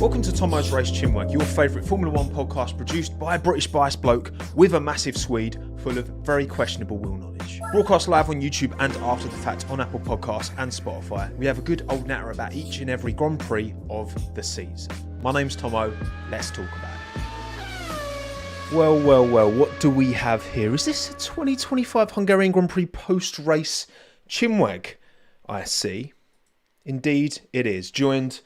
Welcome to TOMMO'S Race CHINWAG, your favourite Formula 1 podcast produced by a British biased bloke with a massive Swede full of very questionable wheel knowledge. Broadcast live on YouTube and after the fact on Apple Podcasts and Spotify. We have a good old natter about each and every Grand Prix of the season. My name's Tommo, let's talk about it. Well, what do we have here? Is this a 2025 Hungarian Grand Prix post-race CHINWAG? I see. Indeed, it is. Joined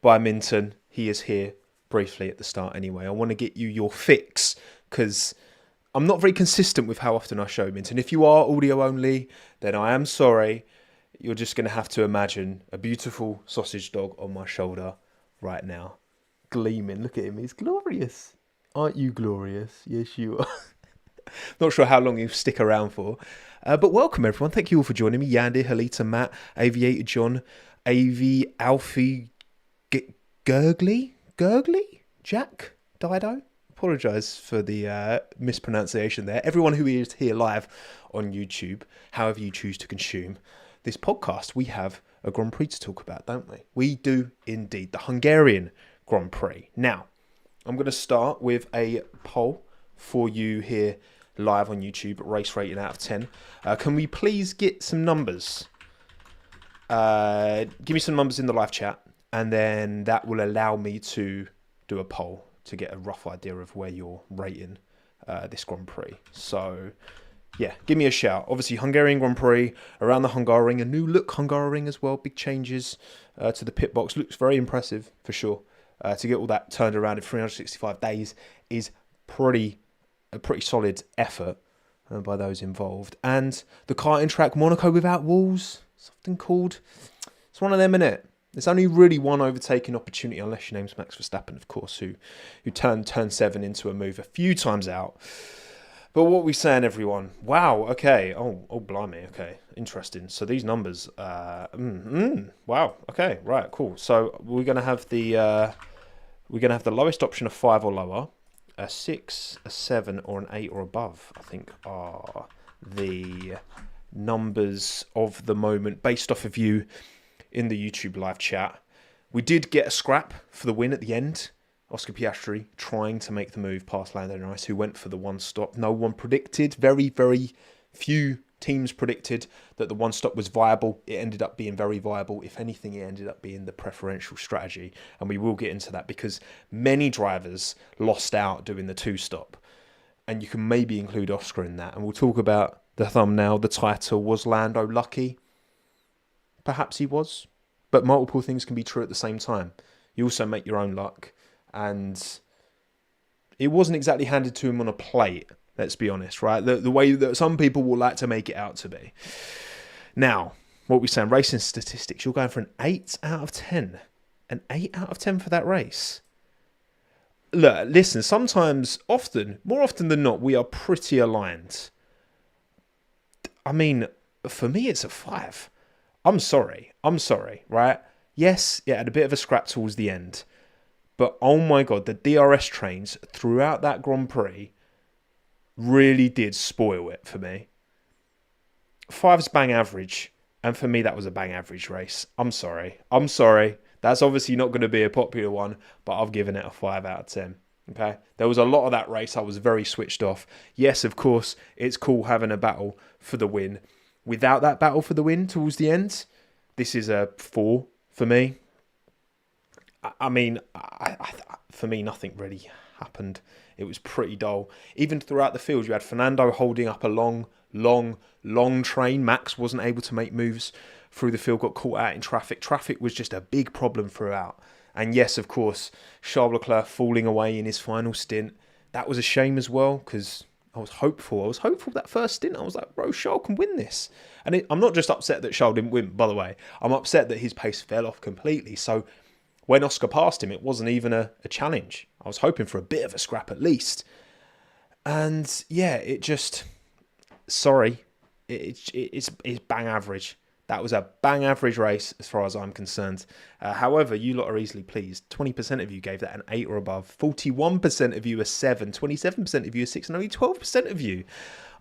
by Minton. He is here briefly at the start anyway. I want to get you your fix because I'm not very consistent with how often I show Minton. If you are audio only, then I am sorry. You're just going to have to imagine a beautiful sausage dog on my shoulder right now. Gleaming. Look at him. He's glorious. Aren't you glorious? Yes, you are. Not sure how long you stick around for. But welcome, everyone. Thank you all for joining me. Yandy, Halita, Matt, Aviator John, Avi, Alfie, Gurgly, Jack, Dido. Apologise for the mispronunciation there. Everyone who is here live on YouTube, however you choose to consume this podcast, we have a Grand Prix to talk about, don't we? We do indeed. The Hungarian Grand Prix. Now, I'm going to start with a poll for you here live on YouTube, race rating out of 10. Can we please get some numbers? Give me some numbers in the live chat, and then that will allow me to do a poll to get a rough idea of where you're rating this Grand Prix. So, yeah, give me a shout. Obviously, Hungarian Grand Prix, around the Hungaroring, a new look Hungaroring as well, big changes to the pit box. Looks very impressive, for sure. To get all that turned around in 365 days is a pretty solid effort by those involved. And the karting track, Monaco without walls, something called. It's one of them, innit? There's only really one overtaking opportunity, unless your name's Max Verstappen, of course, who turned turn 7 into a move a few times out. But what we saying, everyone? Wow, okay. Oh, blimey, okay. Interesting. So these numbers, wow, okay, right, cool. So we're gonna have the lowest option of 5 or lower, a 6, a 7, or an 8 or above, I think, are the numbers of the moment based off of you in the YouTube live chat. We did get a scrap for the win at the end. Oscar Piastri trying to make the move past Lando Norris, who went for the one stop. No one predicted, very, very few teams predicted that the one stop was viable. It ended up being very viable. If anything, it ended up being the preferential strategy. And we will get into that because many drivers lost out doing the two stop. And you can maybe include Oscar in that. And we'll talk about the thumbnail, the title. Was Lando lucky? Perhaps he was. But multiple things can be true at the same time. You also make your own luck. And it wasn't exactly handed to him on a plate. Let's be honest, right? The way that some people will like to make it out to be. Now, what we're saying, racing statistics, you're going for an 8 out of 10. An 8 out of 10 for that race. Look, listen, more often than not, we are pretty aligned. I mean, for me, it's a 5. I'm sorry, right? Yes, it had a bit of a scrap towards the end. But, oh my God, the DRS trains throughout that Grand Prix really did spoil it for me. 5's bang average. And for me, that was a bang average race. I'm sorry. That's obviously not going to be a popular one, but I've given it a 5 out of 10. Okay? There was a lot of that race I was very switched off. Yes, of course, it's cool having a battle for the win. Without that battle for the win towards the end, this is a 4 for me. I mean, for me, nothing really happened. It was pretty dull. Even throughout the field, you had Fernando holding up a long train. Max wasn't able to make moves through the field, got caught out in traffic. Traffic was just a big problem throughout. And yes, of course, Charles Leclerc falling away in his final stint. That was a shame as well, because I was hopeful that first stint. I was like, bro, Charles can win this. And I'm not just upset that Charles didn't win, by the way. I'm upset that his pace fell off completely. So when Oscar passed him, it wasn't even a challenge. I was hoping for a bit of a scrap at least. And yeah, it just... Sorry. It's bang average. That was a bang average race as far as I'm concerned. However, you lot are easily pleased. 20% of you gave that an 8 or above. 41% of you a 7. 27% of you a 6. And only 12% of you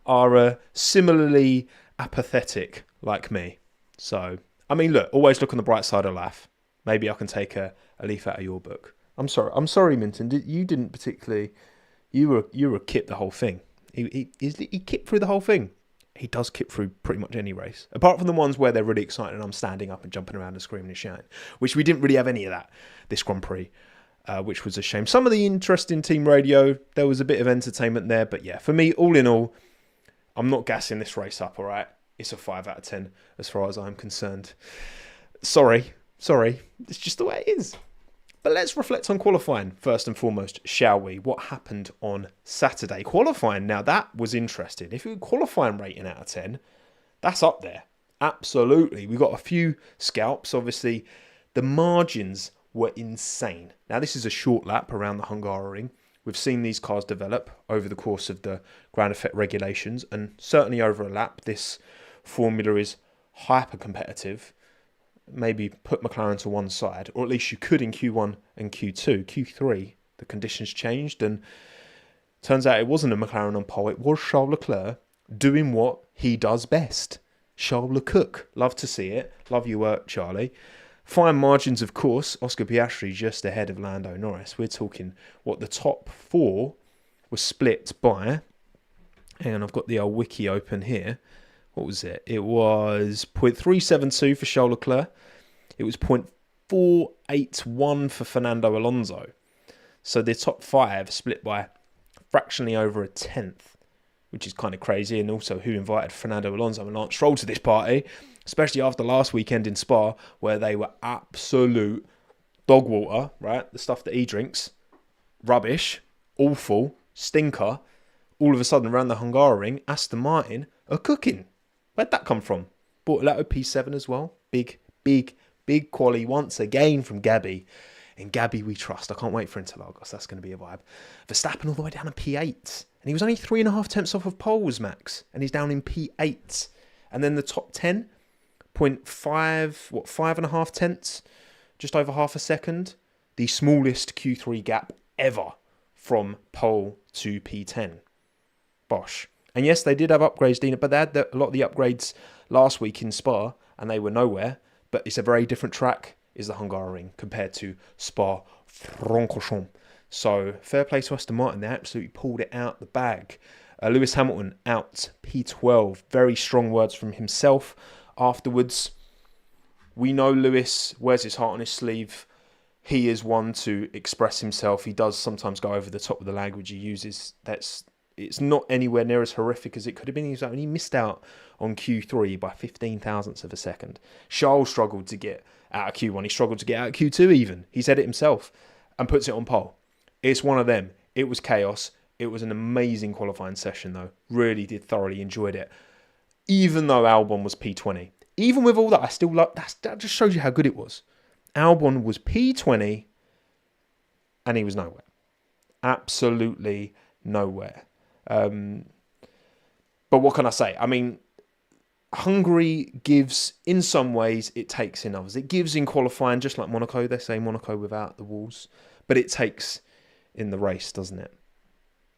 are similarly apathetic like me. So, I mean, look, always look on the bright side of life. Maybe I can take a leaf out of your book. I'm sorry, Minton. You didn't particularly. You were kip the whole thing. He kipped through the whole thing. He does kip through pretty much any race, apart from the ones where they're really excited and I'm standing up and jumping around and screaming and shouting, which we didn't really have any of that this Grand Prix, which was a shame. Some of the interesting team radio, there was a bit of entertainment there, but yeah, for me, all in all, I'm not gassing this race up. All right, it's a 5 out of 10 as far as I'm concerned. Sorry, it's just the way it is. But let's reflect on qualifying first and foremost, shall we? What happened on Saturday? Qualifying, now that was interesting. If you qualifying rating out of 10, that's up there. Absolutely. We got a few scalps. Obviously, the margins were insane. Now, this is a short lap around the Hungaroring. We've seen these cars develop over the course of the ground effect regulations, and certainly over a lap, this formula is hyper competitive. Maybe put McLaren to one side, or at least you could in Q1 and Q2. Q3, the conditions changed, and turns out it wasn't a McLaren on pole, it was Charles Leclerc doing what he does best. Charles Leclerc. Love to see it. Love your work, Charlie. Fine margins, of course. Oscar Piastri just ahead of Lando Norris. We're talking what the top 4 was split by. And I've got the old wiki open here. What was it? It was 0.372 for Charles Leclerc. It was 0.481 for Fernando Alonso. So the top 5 split by fractionally over a tenth, which is kind of crazy. And also, who invited Fernando Alonso and Lance Stroll to this party, especially after last weekend in Spa, where they were absolute dog water, right? The stuff that he drinks, rubbish, awful, stinker. All of a sudden, around the Hungaroring, Aston Martin are cooking. Where'd that come from? Bought a Lotto P7 as well. Big quali once again from Gabby. And Gabby we trust. I can't wait for Interlagos. That's going to be a vibe. Verstappen all the way down to P8. And he was only 3.5 tenths off of poles, Max. And he's down in P8. And then the top 10, 5.5 tenths? Just over half a second. The smallest Q3 gap ever from pole to P10. Bosh. And yes, they did have upgrades, Dina, but they had a lot of the upgrades last week in Spa, and they were nowhere. But it's a very different track, is the Hungaroring, compared to Spa-Francorchamps. So, fair play to Aston Martin. They absolutely pulled it out the bag. Lewis Hamilton out P12. Very strong words from himself afterwards. We know Lewis wears his heart on his sleeve. He is one to express himself. He does sometimes go over the top of the language he uses. It's not anywhere near as horrific as it could have been. He only missed out on Q3 by 15 thousandths of a second. Charles struggled to get out of Q1. He struggled to get out of Q2 even. He said it himself and puts it on pole. It's one of them. It was chaos. It was an amazing qualifying session though. Really did thoroughly enjoyed it. Even though Albon was P20. Even with all that, I still love that. Just shows you how good it was. Albon was P20 and he was nowhere. Absolutely nowhere. But what can I say? I mean, Hungary gives in some ways, it takes in others. It gives in qualifying, just like Monaco. They say Monaco without the walls. But it takes in the race, doesn't it?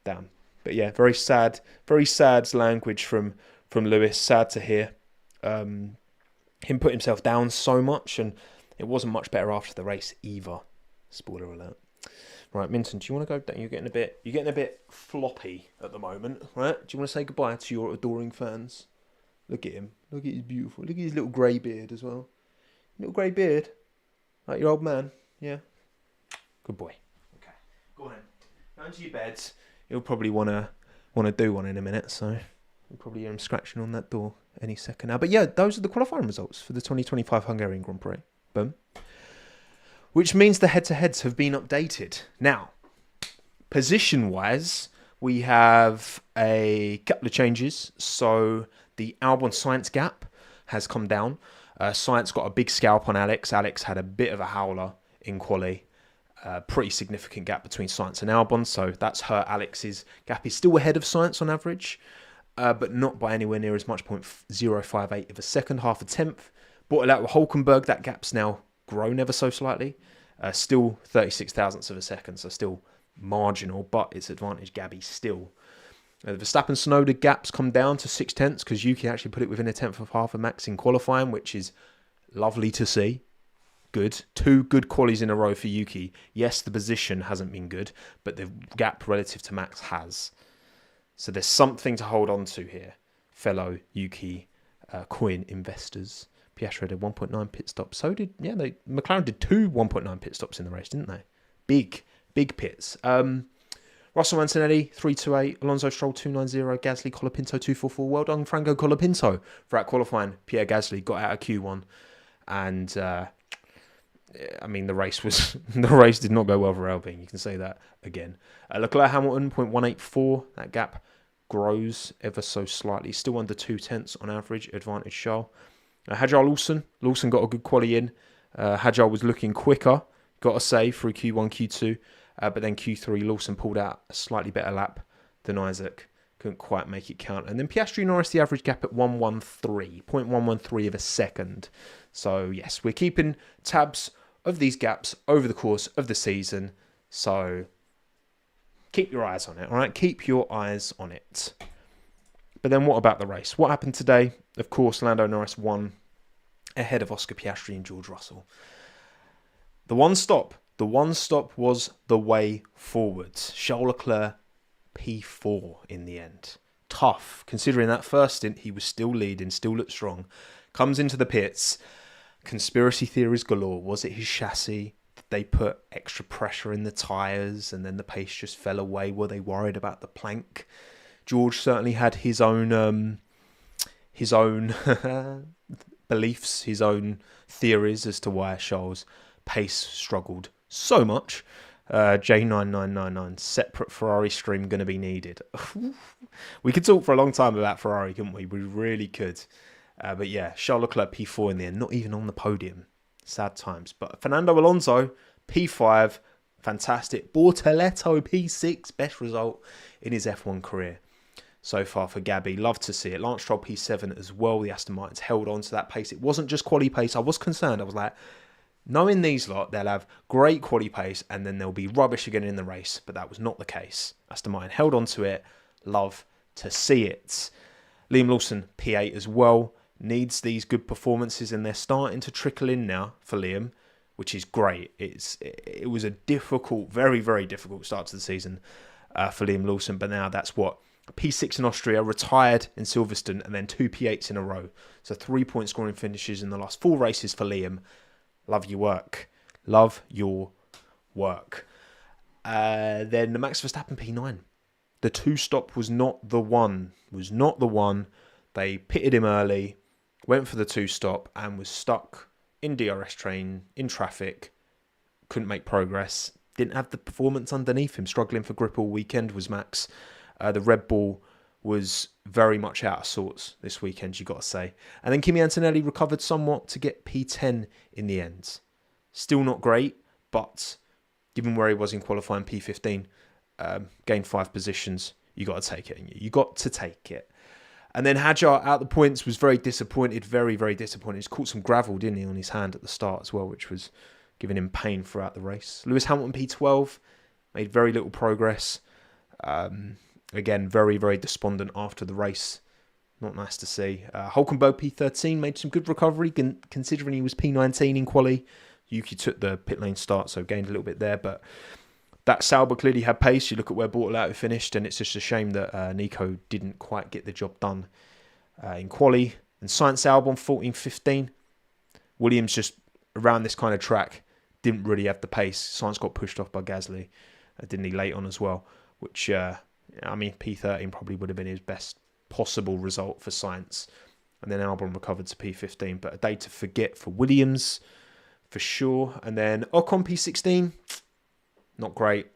Damn. But yeah, very sad language from Lewis. Sad to hear him put himself down so much. And it wasn't much better after the race either. Spoiler alert. Right, Minton, do you want to go down? You're getting a bit floppy at the moment, right? Do you want to say goodbye to your adoring fans? Look at him. Look at his beautiful. Look at his little grey beard as well. Little grey beard. Like your old man. Yeah. Good boy. Okay. Go on then. Go into your beds. He'll probably want to do one in a minute, so you'll probably hear him scratching on that door any second now. But yeah, those are the qualifying results for the 2025 Hungarian Grand Prix. Boom. Which means the head-to-heads have been updated. Now, position-wise, we have a couple of changes. So the Albon Sainz gap has come down. Sainz got a big scalp on Alex. Alex had a bit of a howler in quali. Pretty significant gap between Sainz and Albon. So that's hurt Alex's gap. He's still ahead of Sainz on average, but not by anywhere near as much, 0.058 of a second, half a tenth. Bought it out with Hulkenberg. That gap's now grown ever so slightly. Still 36 thousandths of a second, so still marginal, but it's advantage Gabby still. The Verstappen Tsunoda gaps come down to 6 tenths because Yuki actually put it within a tenth of half a max in qualifying, which is lovely to see. good. 2 good qualies in a row for Yuki. Yes, the position hasn't been good, but the gap relative to Max has. So there's something to hold on to here, fellow Yuki coin investors. Piastri did 1.9 pit stops. So did, McLaren did 2 1.9 pit stops in the race, didn't they? Big pits. Russell Antonelli, 328. Alonso Stroll, 290. Gasly, Colapinto, 244. Well done, Franco Colapinto. For that qualifying, Pierre Gasly got out of Q1. And, the race did not go well for Alpine. You can say that again. Leclerc Hamilton, 0.184. That gap grows ever so slightly. Still under 2/10 on average. Advantage Charles. Hajar Lawson got a good quali in. Hajar was looking quicker, got to say, through Q1, Q2. But then Q3, Lawson pulled out a slightly better lap than Isaac. Couldn't quite make it count. And then Piastri Norris, the average gap at 0.113 of a second. So, yes, we're keeping tabs of these gaps over the course of the season. So, keep your eyes on it, all right? Keep your eyes on it. But then what about the race? What happened today? Of course, Lando Norris won ahead of Oscar Piastri and George Russell. The one stop was the way forwards. Charles Leclerc, P4 in the end. Tough, considering that first stint he was still leading, still looked strong. Comes into the pits. Conspiracy theories galore. Was it his chassis? Did they put extra pressure in the tyres and then the pace just fell away? Were they worried about the plank? George certainly had his own beliefs, his own theories as to why Charles' pace struggled so much. J9999, separate Ferrari stream going to be needed. We could talk for a long time about Ferrari, couldn't we? We really could. But yeah, Charles Leclerc P4 in the end, not even on the podium. Sad times. But Fernando Alonso, P5, fantastic. Bortoleto, P6, best result in his F1 career so far for Gabby. Love to see it. Lance Stroll, P7 as well. The Aston Martins held on to that pace. It wasn't just quali pace. I was concerned. I was like, knowing these lot, they'll have great quali pace and then they'll be rubbish again in the race. But that was not the case. Aston Martin held on to it. Love to see it. Liam Lawson, P8 as well. Needs these good performances and they're starting to trickle in now for Liam, which is great. It was a difficult, very, very difficult start to the season for Liam Lawson. But now that's what? P6 in Austria, retired in Silverstone, and then 2 P8s in a row. So 3-point scoring finishes in the last 4 races for Liam. Love your work. Love your work. Then the Max Verstappen P9. The 2-stop was not the one. They pitted him early, went for the 2-stop, and was stuck in DRS train, in traffic. Couldn't make progress. Didn't have the performance underneath him. Struggling for grip all weekend was Max. The Red Bull was very much out of sorts this weekend, you got to say. And then Kimi Antonelli recovered somewhat to get P10 in the end. Still not great, but given where he was in qualifying, P15, gained 5 positions. You got to take it. You got to take it. And then Hajar out the points was very disappointed, very, very disappointed. He's caught some gravel, didn't he, on his hand at the start as well, which was giving him pain throughout the race. Lewis Hamilton P12 made very little progress. Again, very, very despondent after the race. Not nice to see. Hulkenberg P13 made some good recovery, considering he was P19 in quali. Yuki took the pit lane start, so gained a little bit there. But that Sauber clearly had pace. You look at where Bortoleto finished, and it's just a shame that Nico didn't quite get the job done in quali. And Sainz Albon 14-15. Williams just around this kind of track didn't really have the pace. Sainz got pushed off by Gasly, didn't he, late on as well, which... P13 probably would have been his best possible result for Sainz. And then Albon recovered to P15. But a day to forget for Williams, for sure. And then Ocon P16, not great.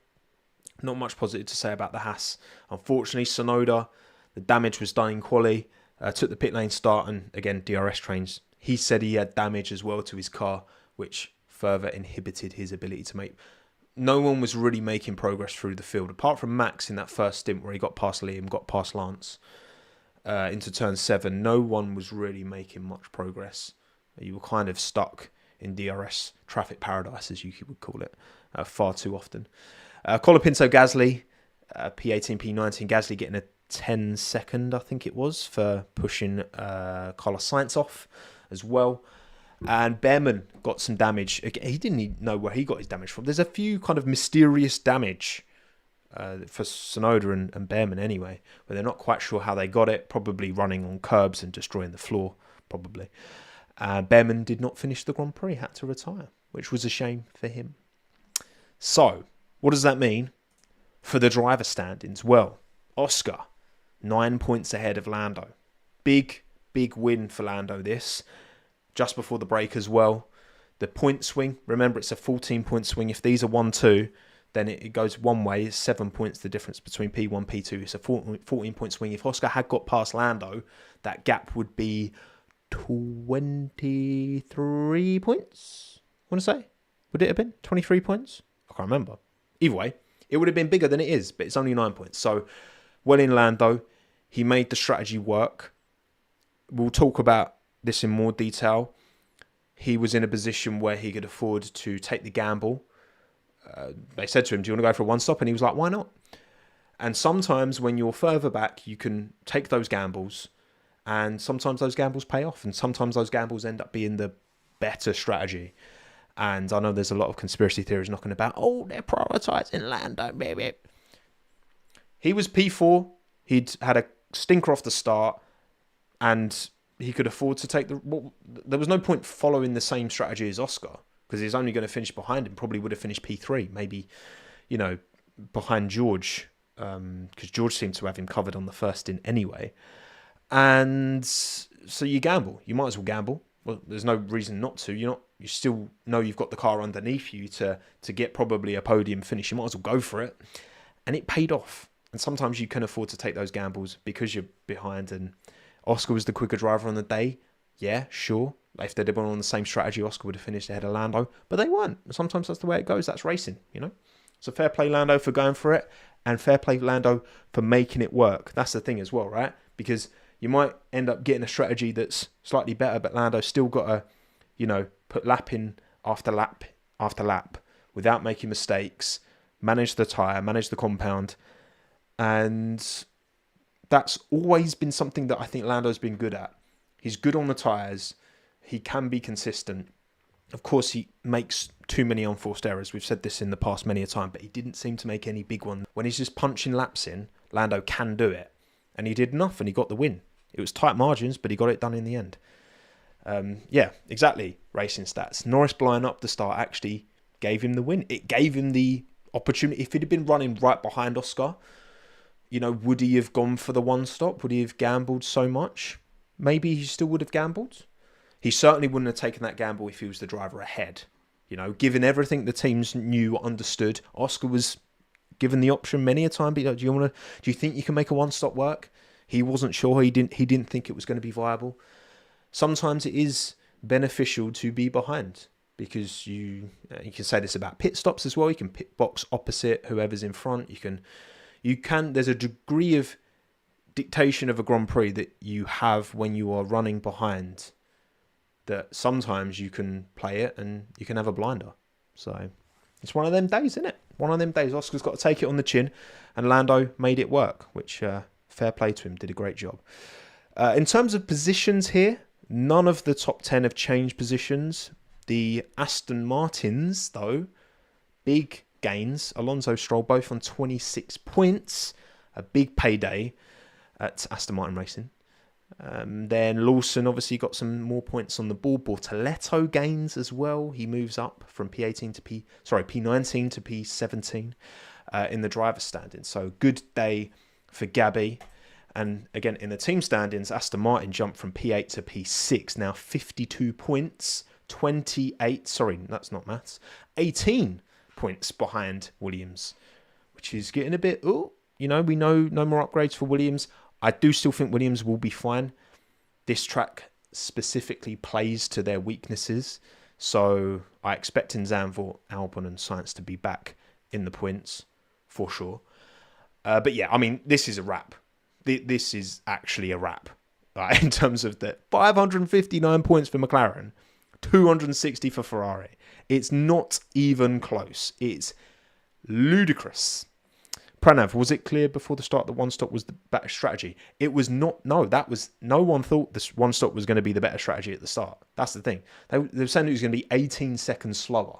Not much positive to say about the Haas. Unfortunately, Sonoda, the damage was done in quali. Took the pit lane start and, again, DRS trains. He said he had damage as well to his car, which further inhibited his ability to make... No one was really making progress through the field, apart from Max in that first stint where he got past Liam, got past Lance into turn 7. No one was really making much progress. You were kind of stuck in DRS traffic paradise, as you would call it, far too often. Colapinto Gasly, P18, P19. Gasly getting a 10-second, I think it was, for pushing Carlos Sainz off as well. And Behrman got some damage. Again, he didn't even know where he got his damage from. There's a few kind of mysterious damage for Tsunoda and Behrman anyway, where they're not quite sure how they got it. Probably running on curbs and destroying the floor, probably. Behrman did not finish the Grand Prix, had to retire, which was a shame for him. So, what does that mean for the driver standings? Well, Oscar, 9 points ahead of Lando. Big win for Lando this. Just before the break as well. The point swing, remember it's a 14-point swing. If these are 1-2, then it goes one way. It's 7 points the difference between P1, P2. It's a 14-point swing. If Oscar had got past Lando, that gap would be 23 points, I want to say. Would it have been 23 points? I can't remember. Either way, it would have been bigger than it is, but it's only 9 points. So, well in Lando. He made the strategy work. We'll talk about this in more detail. He was in a position where he could afford to take the gamble. They said to him, do you want to go for a one-stop? And he was like, why not? And sometimes when you're further back, you can take those gambles. And sometimes those gambles pay off. And sometimes those gambles end up being the better strategy. And I know there's a lot of conspiracy theories knocking about, oh, they're prioritising Lando. Baby. He was P4. He'd had a stinker off the start. And he could afford to take there was no point following the same strategy as Oscar, because he's only going to finish behind him. Probably would have finished P3, maybe, behind George, because George seemed to have him covered on the first stint anyway. And so you gamble. You might as well gamble. Well, there's no reason not to. You still know you've got the car underneath you to get probably a podium finish. You might as well go for it. And it paid off. And sometimes you can afford to take those gambles because you're behind. And Oscar was the quicker driver on the day. Yeah, sure. If they'd have been on the same strategy, Oscar would have finished ahead of Lando. But they weren't. Sometimes that's the way it goes. That's racing, So fair play Lando for going for it. And fair play Lando for making it work. That's the thing as well, right? Because you might end up getting a strategy that's slightly better, but Lando's still got to, put lap in after lap after lap without making mistakes, manage the tyre, manage the compound. And that's always been something that I think Lando's been good at. He's good on the tyres. He can be consistent. Of course, he makes too many unforced errors. We've said this in the past many a time, but he didn't seem to make any big ones. When he's just punching laps in, Lando can do it. And he did enough and he got the win. It was tight margins, but he got it done in the end. Yeah, exactly. Racing stats. Norris blowing up the start actually gave him the win. It gave him the opportunity. If he'd have been running right behind Oscar, would he have gone for the one stop? Would he have gambled so much? Maybe he still would have gambled. He certainly wouldn't have taken that gamble if he was the driver ahead. Given everything the teams knew, understood, Oscar was given the option many a time. But do you think you can make a one stop work? He wasn't sure. He didn't think it was going to be viable. Sometimes it is beneficial to be behind because you can say this about pit stops as well. You can pit box opposite whoever's in front. There's a degree of dictation of a Grand Prix that you have when you are running behind that sometimes you can play it and you can have a blinder. So it's one of them days, isn't it? One of them days. Oscar's got to take it on the chin and Lando made it work, which fair play to him, did a great job. In terms of positions here, none of the top 10 have changed positions. The Aston Martins, though, big gains. Alonso, Stroll, both on 26 points. A big payday at Aston Martin Racing. Then Lawson obviously got some more points on the board. Bortoletto gains as well. He moves up from P19 to P19 to P17 in the driver's standings. So good day for Gabby. And again, in the team standings, Aston Martin jumped from P8 to P6. Now 52 points, 18 points behind Williams, which is getting a bit, we know no more upgrades for Williams. I do still think Williams will be fine. This track specifically plays to their weaknesses. So I expect in Zandvoort, Albon and Sainz to be back in the points for sure. But yeah, this is a wrap. This is actually a wrap in terms of the 559 points for McLaren, 260 for Ferrari. It's not even close. It's ludicrous. Pranav, was it clear before the start that one stop was the better strategy? It was not. No, no one thought this one stop was going to be the better strategy at the start. That's the thing. They were saying it was going to be 18 seconds slower.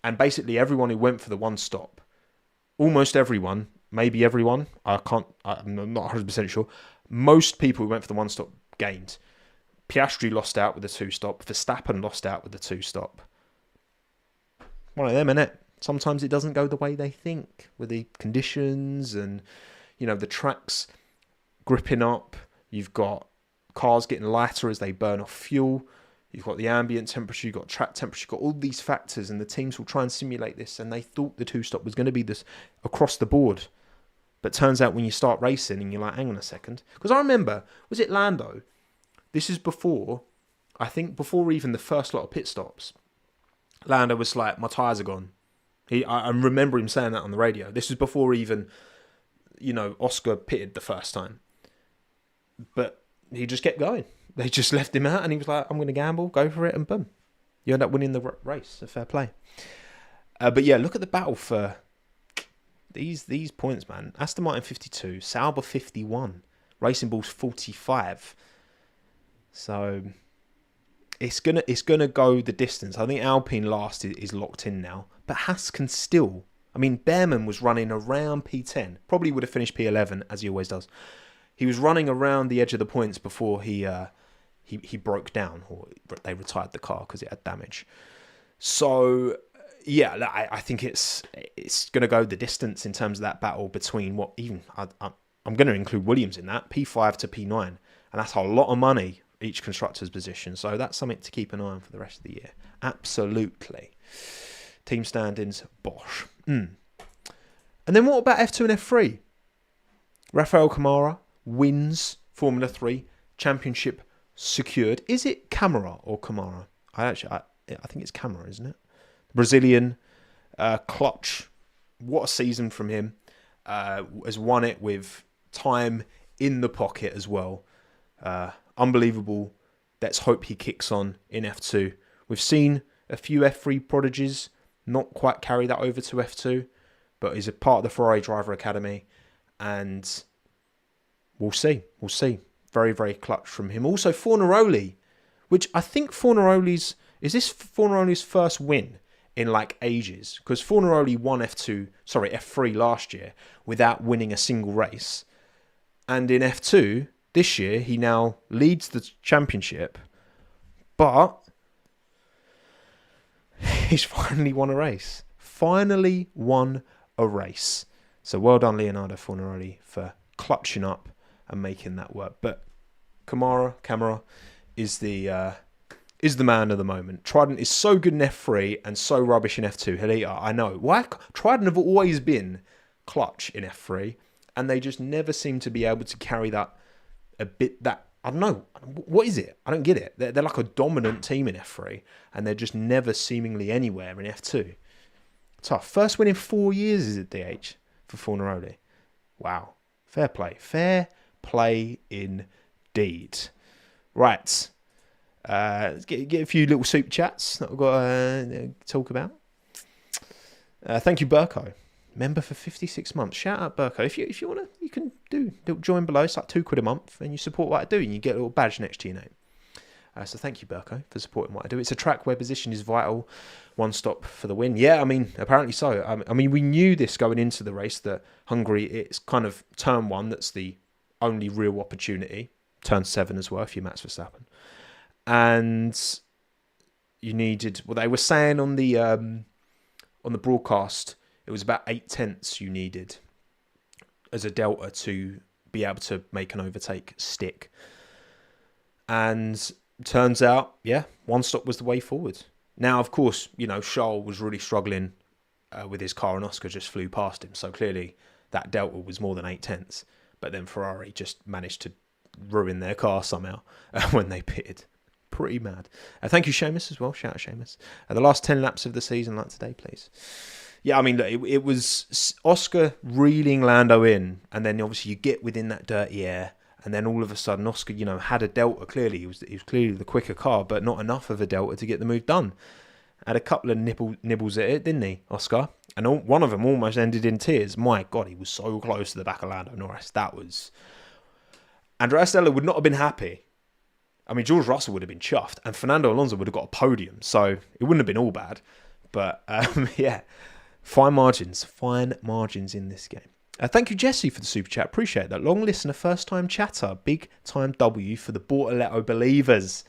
And basically everyone who went for the one stop, almost everyone, maybe everyone, I'm not 100% sure, most people who went for the one stop gained. Piastri lost out with the two stop. Verstappen lost out with the two stop. One of them, innit? Sometimes it doesn't go the way they think with the conditions and, the tracks gripping up. You've got cars getting lighter as they burn off fuel. You've got the ambient temperature, you've got track temperature, you've got all these factors, and the teams will try and simulate this, and they thought the two-stop was going to be this across the board. But turns out when you start racing and you're like, hang on a second. Because I remember, was it Lando? This is before even the first lot of pit stops. Lando was like, my tyres are gone. I remember him saying that on the radio. This was before even, Oscar pitted the first time. But he just kept going. They just left him out and he was like, I'm going to gamble, go for it, and boom. You end up winning the race. A fair play. But yeah, look at the battle for these points, man. Aston Martin 52, Sauber 51, Racing Bulls 45. So it's gonna go the distance. I think Alpine last is locked in now, but Haas can still. I mean, Behrman was running around P10. Probably would have finished P11 as he always does. He was running around the edge of the points before he broke down, or they retired the car because it had damage. So yeah, I think it's going to go the distance in terms of that battle between I'm going to include Williams in that, P5 to P9, and that's a lot of money each constructor's position. So that's something to keep an eye on for the rest of the year. Absolutely. Team standings, Bosch. And then what about F2 and F3? Rafael Camara wins Formula 3 championship secured. Is it Camara or Camara? I think it's Camara, isn't it? Brazilian, clutch. What a season from him. Has won it with time in the pocket as well. Unbelievable. Let's hope he kicks on in F2. We've seen a few F3 prodigies not quite carry that over to F2, but he's a part of the Ferrari Driver Academy, and we'll see. We'll see. Very, very clutch from him. Also, Fornaroli, which I think is this Fornaroli's first win in like ages? Because Fornaroli won F3 last year without winning a single race. And in F2 this year, he now leads the championship, but he's finally won a race. So well done, Leonardo Fornaroli, for clutching up and making that work. But Camara is the man of the moment. Trident is so good in F3 and so rubbish in F2. Helita, I know. Why? Trident have always been clutch in F3, and they just never seem to be able to carry that a bit. That I don't know. What is it? I don't get it. They're like a dominant team in F3, and they're just never seemingly anywhere in F2. Tough. First win in 4 years is at DH for Fornaroli. Wow. Fair play. Fair play indeed. Right. Let's get a few little soup chats that we've got to talk about. Thank you, Burko. Member for 56 months. Shout out, Burko. If you want to, you can join below. It's like £2 a month, and you support what I do, and you get a little badge next to your name. So thank you, Burko, for supporting what I do. It's a track where position is vital. One stop for the win. Yeah, I mean, apparently so. I mean, we knew this going into the race, that Hungary, it's kind of turn 1 that's the only real opportunity. Turn 7 as well, if you're Max Verstappen. And you needed, well, they were saying on the broadcast, it was about 8/10 you needed as a delta to be able to make an overtake stick. And turns out, yeah, one stop was the way forward. Now, of course, Charles was really struggling with his car, and Oscar just flew past him. So clearly that delta was more than 8/10. But then Ferrari just managed to ruin their car somehow when they pitted. Pretty mad. Thank you, Seamus, as well. Shout out, Seamus. The last 10 laps of the season, like today, please. Yeah, I mean, look, it was Oscar reeling Lando in, and then obviously you get within that dirty air, and then all of a sudden Oscar, had a delta. Clearly, he was clearly the quicker car, but not enough of a delta to get the move done. Had a couple of nibbles at it, didn't he, Oscar? And one of them almost ended in tears. My God, he was so close to the back of Lando Norris. Andrea Stella would not have been happy. I mean, George Russell would have been chuffed, and Fernando Alonso would have got a podium, so it wouldn't have been all bad. But yeah, fine margins in this game. Thank you, Jesse, for the super chat. Appreciate that. Long listener, first time chatter. Big time W for the Bortoletto believers.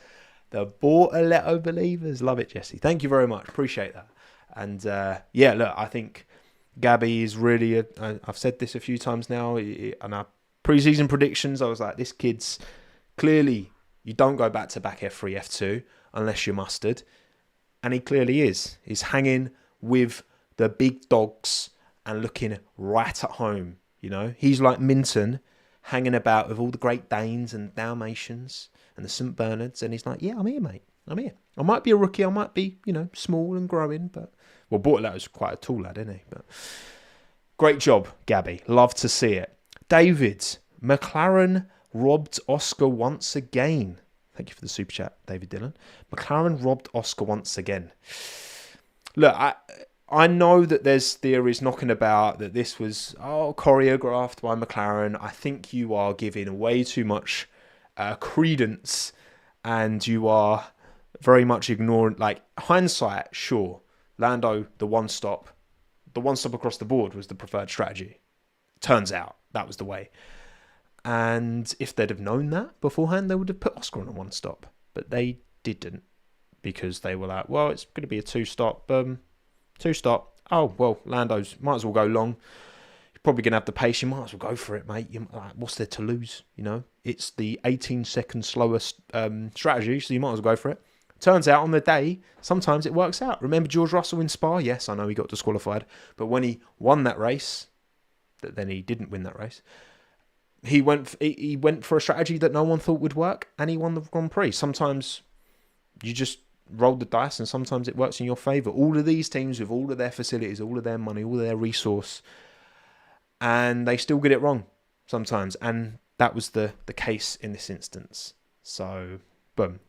The Bortoletto believers. Love it, Jesse. Thank you very much. Appreciate that. And yeah, look, I think Gabby is really, I've said this a few times now, and our pre-season predictions, I was like, this kid's clearly, you don't go back-to-back F3, F2 unless you're mustard. And he clearly is. He's hanging with the big dogs and looking right at home. You know, he's like Minton, hanging about with all the Great Danes and Dalmatians and the St. Bernards. And he's like, yeah, I'm here, mate. I'm here. I might be a rookie. I might be, you know, small and growing. But, well, Bortoletto's quite a tall lad, isn't he? But great job, Gabby. Love to see it. David, McLaren robbed Oscar once again. Thank you for the super chat, David Dillon. McLaren robbed Oscar once again. Look, I know that there's theories knocking about that this was choreographed by McLaren. I think you are giving way too much credence, and you are very much ignoring, like, hindsight, sure. Lando, the one stop across the board was the preferred strategy. Turns out that was the way. And if they'd have known that beforehand, they would have put Oscar on a one stop. But they didn't, because they were like, well, it's going to be a two stop. Oh, well, Lando's might as well go long. You're probably going to have the pace. You might as well go for it, mate. What's there to lose? You know, it's the 18-second slowest strategy, so you might as well go for it. Turns out on the day, sometimes it works out. Remember George Russell in Spa? Yes, I know he got disqualified. But when he won that race, then he didn't win that race. He went for a strategy that no one thought would work, and he won the Grand Prix. Sometimes you just roll the dice, and sometimes it works in your favour. All of these teams with all of their facilities, all of their money, all of their resource, and they still get it wrong sometimes. And that was the case in this instance. So, boom.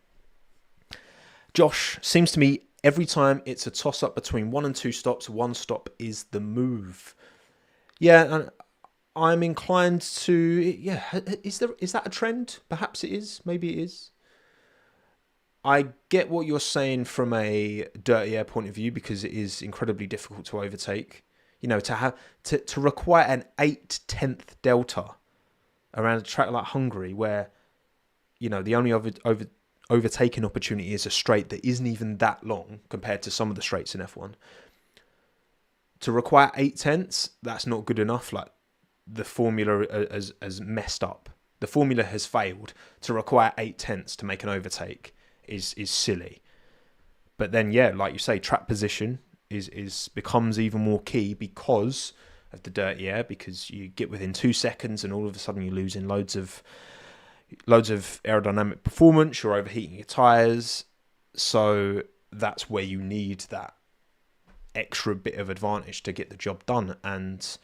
Josh, seems to me every time it's a toss-up between 1 and 2 stops, one stop is the move. Yeah, and I'm inclined to, yeah, is that a trend? Perhaps it is, maybe it is. I get what you're saying from a dirty air point of view, because it is incredibly difficult to overtake. You know, to require an 8/10 delta around a track like Hungary, where, you know, the only overtaking opportunity is a straight that isn't even that long compared to some of the straights in F1. To require 8/10, that's not good enough. Like, the formula has messed up. The formula has failed. To require 8/10 to make an overtake is silly. But then, yeah, like you say, track position becomes even more key because of the dirty air, because you get within 2 seconds and all of a sudden you're losing loads of aerodynamic performance. You're overheating your tyres. So that's where you need that extra bit of advantage to get the job done. And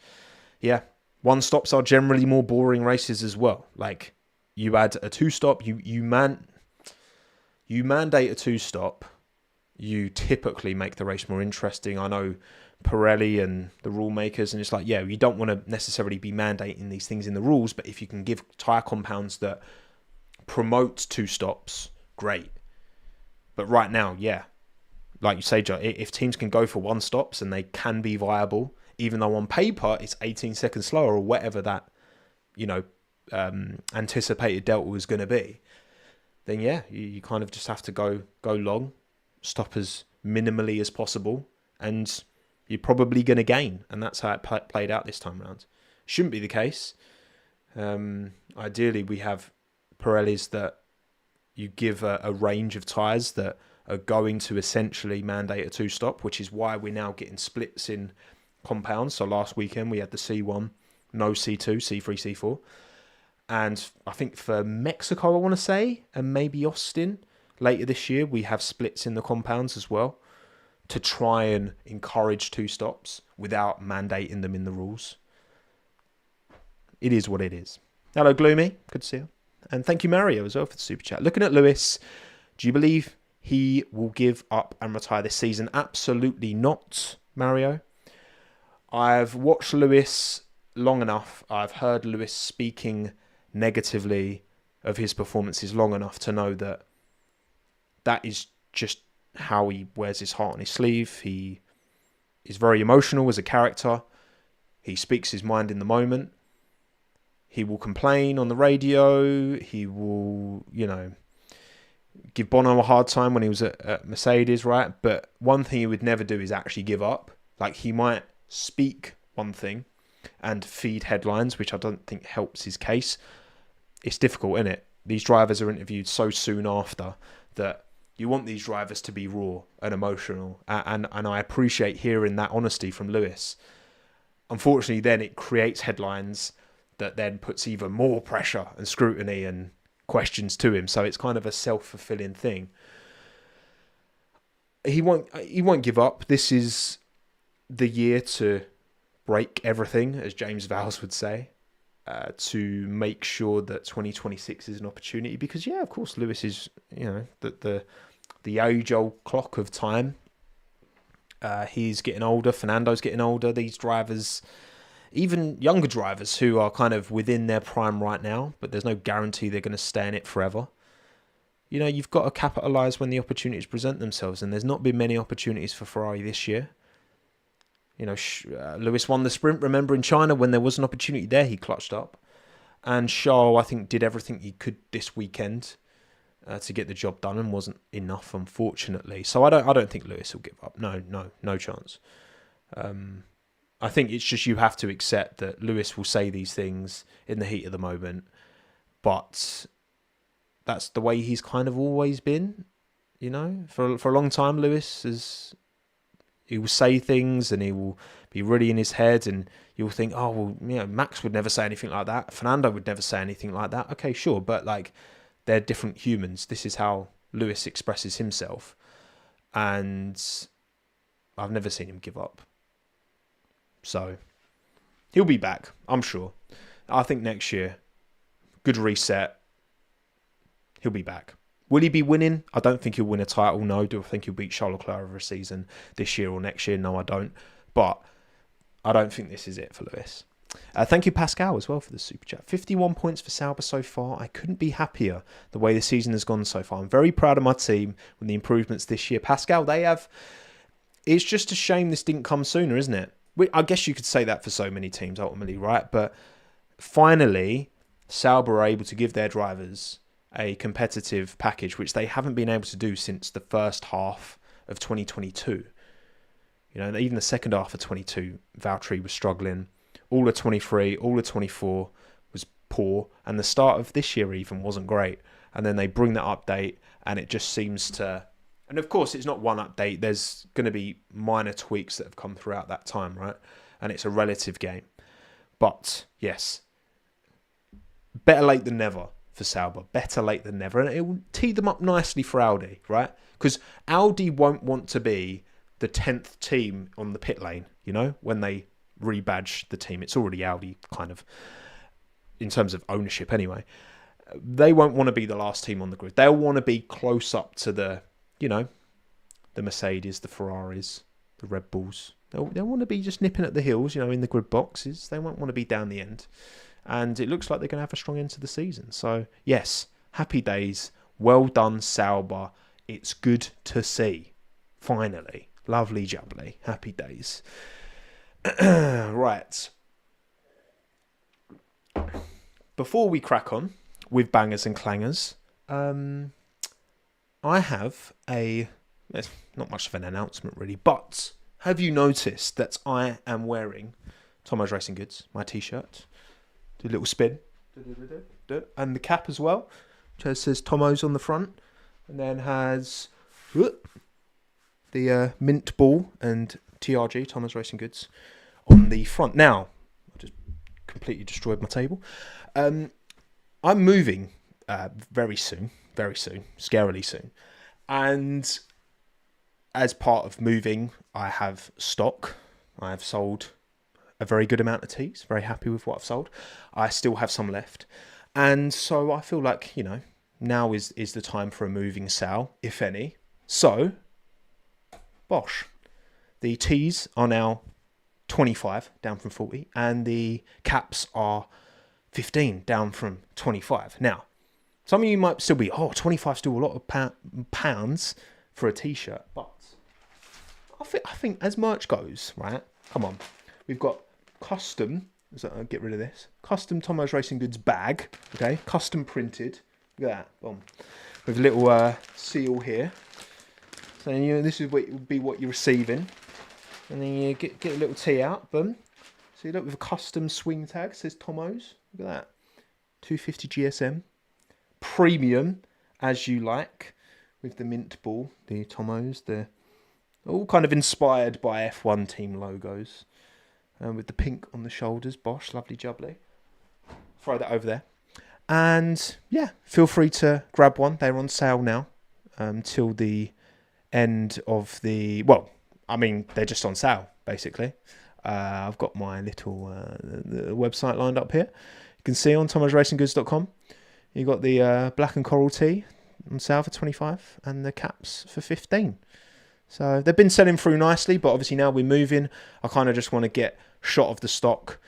yeah, one stops are generally more boring races as well. Like, you add a 2-stop, you mandate a 2-stop, you typically make the race more interesting. I know Pirelli and the rule makers, and it's like, yeah, you don't want to necessarily be mandating these things in the rules, but if you can give tyre compounds that promote 2-stops, great. But right now, yeah, like you say, Joe, if teams can go for 1-stops and they can be viable, even though on paper it's 18 seconds slower or whatever that, you know, anticipated delta was going to be, then yeah, you kind of just have to go long, stop as minimally as possible, and you're probably going to gain. And that's how it played out this time around. Shouldn't be the case. Ideally, we have Pirellis that you give a range of tyres that are going to essentially mandate a 2-stop, which is why we're now getting splits in compounds. So last weekend we had the C1, no C2, C3, C4. And I think for Mexico, I want to say, and maybe Austin later this year, we have splits in the compounds as well to try and encourage 2-stops without mandating them in the rules. It is what it is. Hello, Gloomy. Good to see you. And thank you, Mario, as well, for the super chat. Looking at Lewis, do you believe he will give up and retire this season? Absolutely not, Mario. I've watched Lewis long enough. I've heard Lewis speaking negatively of his performances long enough to know that that is just how he wears his heart on his sleeve. He is very emotional as a character. He speaks his mind in the moment. He will complain on the radio. He will, give Bono a hard time when he was at Mercedes, right? But one thing he would never do is actually give up. Like, he might speak one thing and feed headlines, which I don't think helps his case. It's difficult, isn't it? These drivers are interviewed so soon after that you want these drivers to be raw and emotional. And I appreciate hearing that honesty from Lewis. Unfortunately, then it creates headlines that then puts even more pressure and scrutiny and questions to him. So it's kind of a self-fulfilling thing. He won't give up. This is the year to break everything, as James Vowles would say, to make sure that 2026 is an opportunity. Because, yeah, of course, Lewis is, the age-old clock of time. He's getting older. Fernando's getting older. These drivers, even younger drivers who are kind of within their prime right now, but there's no guarantee they're going to stay in it forever. You've got to capitalise when the opportunities present themselves, and there's not been many opportunities for Ferrari this year. Lewis won the sprint, remember, in China when there was an opportunity there, he clutched up. And Charles, I think, did everything he could this weekend to get the job done, and wasn't enough, unfortunately. So I don't think Lewis will give up. No chance. I think it's just you have to accept that Lewis will say these things in the heat of the moment, but that's the way he's kind of always been. For a long time, he will say things and he will be really in his head, and you'll think, Max would never say anything like that. Fernando would never say anything like that. Okay, sure, but they're different humans. This is how Lewis expresses himself, and I've never seen him give up. So he'll be back, I'm sure. I think next year, good reset, he'll be back. Will he be winning? I don't think he'll win a title, no. Do I think he'll beat Charles Leclerc over a season this year or next year? No, I don't. But I don't think this is it for Lewis. Thank you, Pascal, as well, for the super chat. 51 points for Sauber so far. I couldn't be happier the way the season has gone so far. I'm very proud of my team with the improvements this year. Pascal, they have... It's just a shame this didn't come sooner, isn't it? I guess you could say that for so many teams, ultimately, right? But finally, Sauber are able to give their drivers a competitive package, which they haven't been able to do since the first half of 2022. Even the second half of 22, Valtteri was struggling. All of 23, all of 24 was poor. And the start of this year even wasn't great. And then they bring that update, and it just seems to... And of course, it's not one update. There's going to be minor tweaks that have come throughout that time, right? And it's a relative game. But, yes, better late than never for Sauber. Better late than never. And it will tee them up nicely for Audi, right? Because Audi won't want to be the 10th team on the pit lane, when they rebadge the team. It's already Audi, kind of, in terms of ownership anyway. They won't want to be the last team on the grid. They'll want to be close up to the Mercedes, the Ferraris, the Red Bulls. They'll want to be just nipping at the heels, in the grid boxes. They won't want to be down the end. And it looks like they're going to have a strong end to the season. So, yes, happy days. Well done, Sauber. It's good to see. Finally. Lovely jubbly. Happy days. Right. Before we crack on with bangers and clangers, I have it's not much of an announcement really, but have you noticed that I am wearing TOMMO'S Racing Goods, my t-shirt? Do a little spin. And the cap as well, which says TOMMO'S on the front, and then has the mint ball and TRG, TOMMO'S Racing Goods, on the front. Now, I just completely destroyed my table. I'm moving very soon, scarily soon. And as part of moving, I have stock. I have sold a very good amount of teas. Very happy with what I've sold. I still have some left. And so I feel like, now is the time for a moving sale, if any. So, bosh. The teas are now 25, down from 40, and the caps are 15, down from 25. Now, some of you might still be, 25 still a lot of pounds for a t-shirt, but I think as merch goes, right? Come on, we've got custom. So I'll get rid of this. Custom Tommo's Racing Goods bag. Okay, custom printed. Look at that. Boom. With a little seal here. So this is what would be what you're receiving. And then you get a little T out. Boom. So you look with a custom swing tag. It says Tommo's. Look at that. 250 GSM. Premium, as you like. With the mint ball. The Tommo's. The all kind of inspired by F1 team logos. With the pink on the shoulders. Bosh, lovely jubbly. Throw that over there. And yeah, feel free to grab one. They're on sale now till the end of the... Well, I mean, they're just on sale, basically. I've got my little the website lined up here. You can see on TOMMO'SRacingGoods.com. You've got the black and coral tee on sale for 25 and the caps for 15. So they've been selling through nicely, but obviously now we're moving. I kind of just want to get shot of the stock.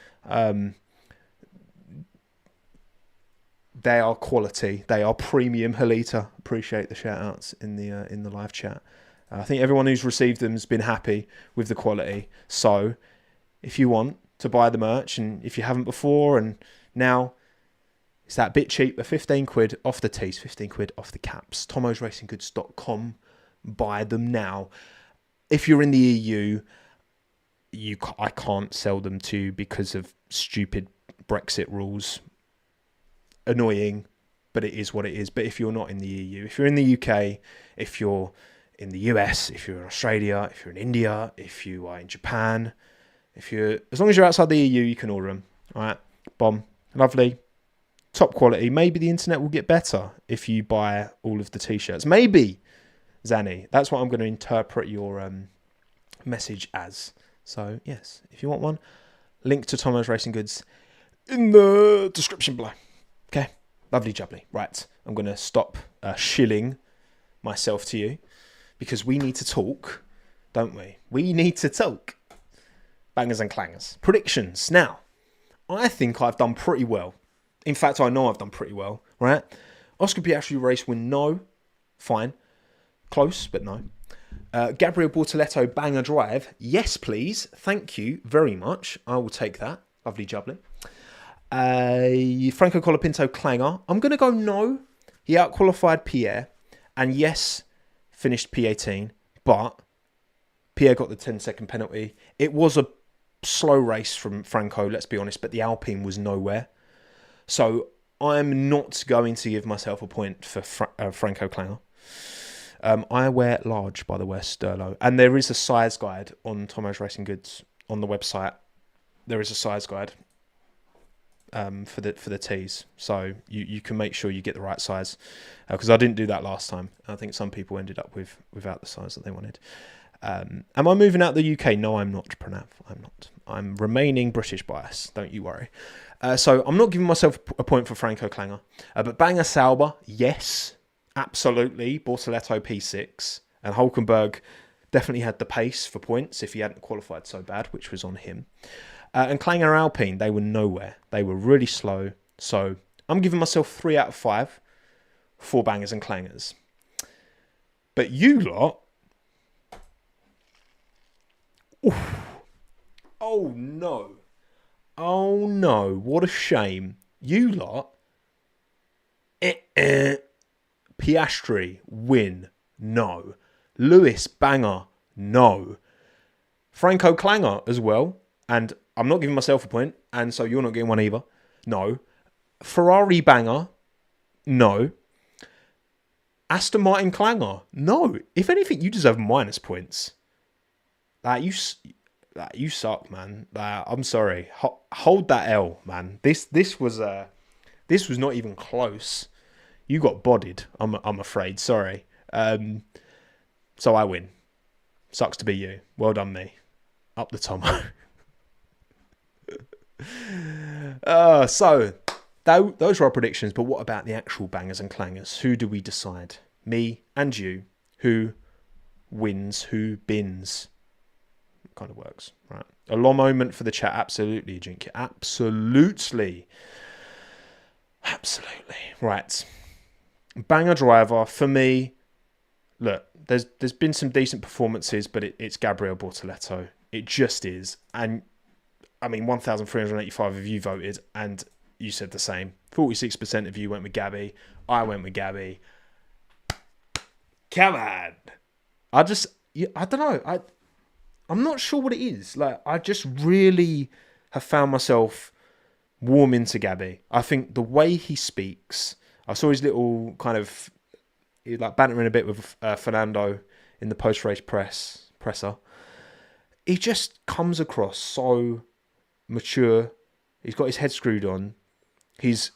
They are quality. They are premium. Halita, appreciate the shout outs in the live chat. I think everyone who's received them has been happy with the quality. So if you want to buy the merch, and if you haven't before, and now it's that bit cheaper, 15 quid off the tees, 15 quid off the caps. TOMMO'sRacingGoods.com. Buy them now. If you're in the EU, I can't sell them to you because of stupid Brexit rules. Annoying, but it is what it is. But if you're not in the EU, if you're in the UK, if you're in the US, if you're in Australia, if you're in India, if you are in Japan, as long as you're outside the EU, you can order them. All right, bomb, lovely, top quality. Maybe the internet will get better if you buy all of the t-shirts. Maybe. Zanny, that's what I'm going to interpret your message as. So yes, if you want one, link to Tommo's Racing Goods in the description below. Okay, lovely jubbly. Right, I'm going to stop shilling myself to you because we need to talk, don't we? We need to talk. Bangers and clangers. Predictions. Now, I think I've done pretty well. In fact, I know I've done pretty well, right? Oscar Piastri race win, no. Fine. Close, but no. Gabriel Bortoleto banger drive. Yes, please. Thank you very much. I will take that. Lovely jubbly. Franco Colapinto clanger. I'm going to go no. He outqualified Pierre. And yes, finished P18. But Pierre got the 10-second penalty. It was a slow race from Franco, let's be honest. But the Alpine was nowhere. So I'm not going to give myself a point for Franco clanger. I wear large, by the way, Sterlo. And there is a size guide on Tommo's Racing Goods on the website. There is a size guide for the tees. So you can make sure you get the right size. Because I didn't do that last time. I think some people ended up without the size that they wanted. Am I moving out the UK? No, I'm not, Pranav. I'm not. I'm remaining British bias. Don't you worry. So I'm not giving myself a point for Franco Clanger. But Banger Sauber, yes. Absolutely, Bortoleto P6, and Hulkenberg definitely had the pace for points if he hadn't qualified so bad, which was on him. And Clanger Alpine, they were nowhere. They were really slow. So I'm giving myself 3 out of 5 for bangers and clangers. But you lot... Oof. Oh no. Oh no, what a shame. You lot... Piastri, win, no. Lewis, banger, no. Franco Clanger as well, and I'm not giving myself a point, and so you're not getting one either, no. Ferrari, banger, no. Aston Martin Clanger, no. If anything, you deserve minus points. You suck, man. I'm sorry. Hold that L, man. This was not even close. You got bodied, I'm afraid. Sorry. So I win. Sucks to be you. Well done, me. Up the Tommo. So, those were our predictions. But what about the actual bangers and clangers? Who do we decide? Me and you. Who wins? Who bins? kind of works, right? A long moment for the chat. Absolutely, Jink. Absolutely. Right. Banger driver for me. Look, there's been some decent performances, but it's Gabriel Bortoleto. It just is. And I mean, 1,385 of you voted, and you said the same. 46% of you went with Gabby. I went with Gabby. Come on. I don't know. I'm not sure what it is. Like, I just really have found myself warming to Gabby. I think the way he speaks, I saw his little kind of like bantering a bit with Fernando in the post-race presser. He just comes across so mature. He's got his head screwed on. He's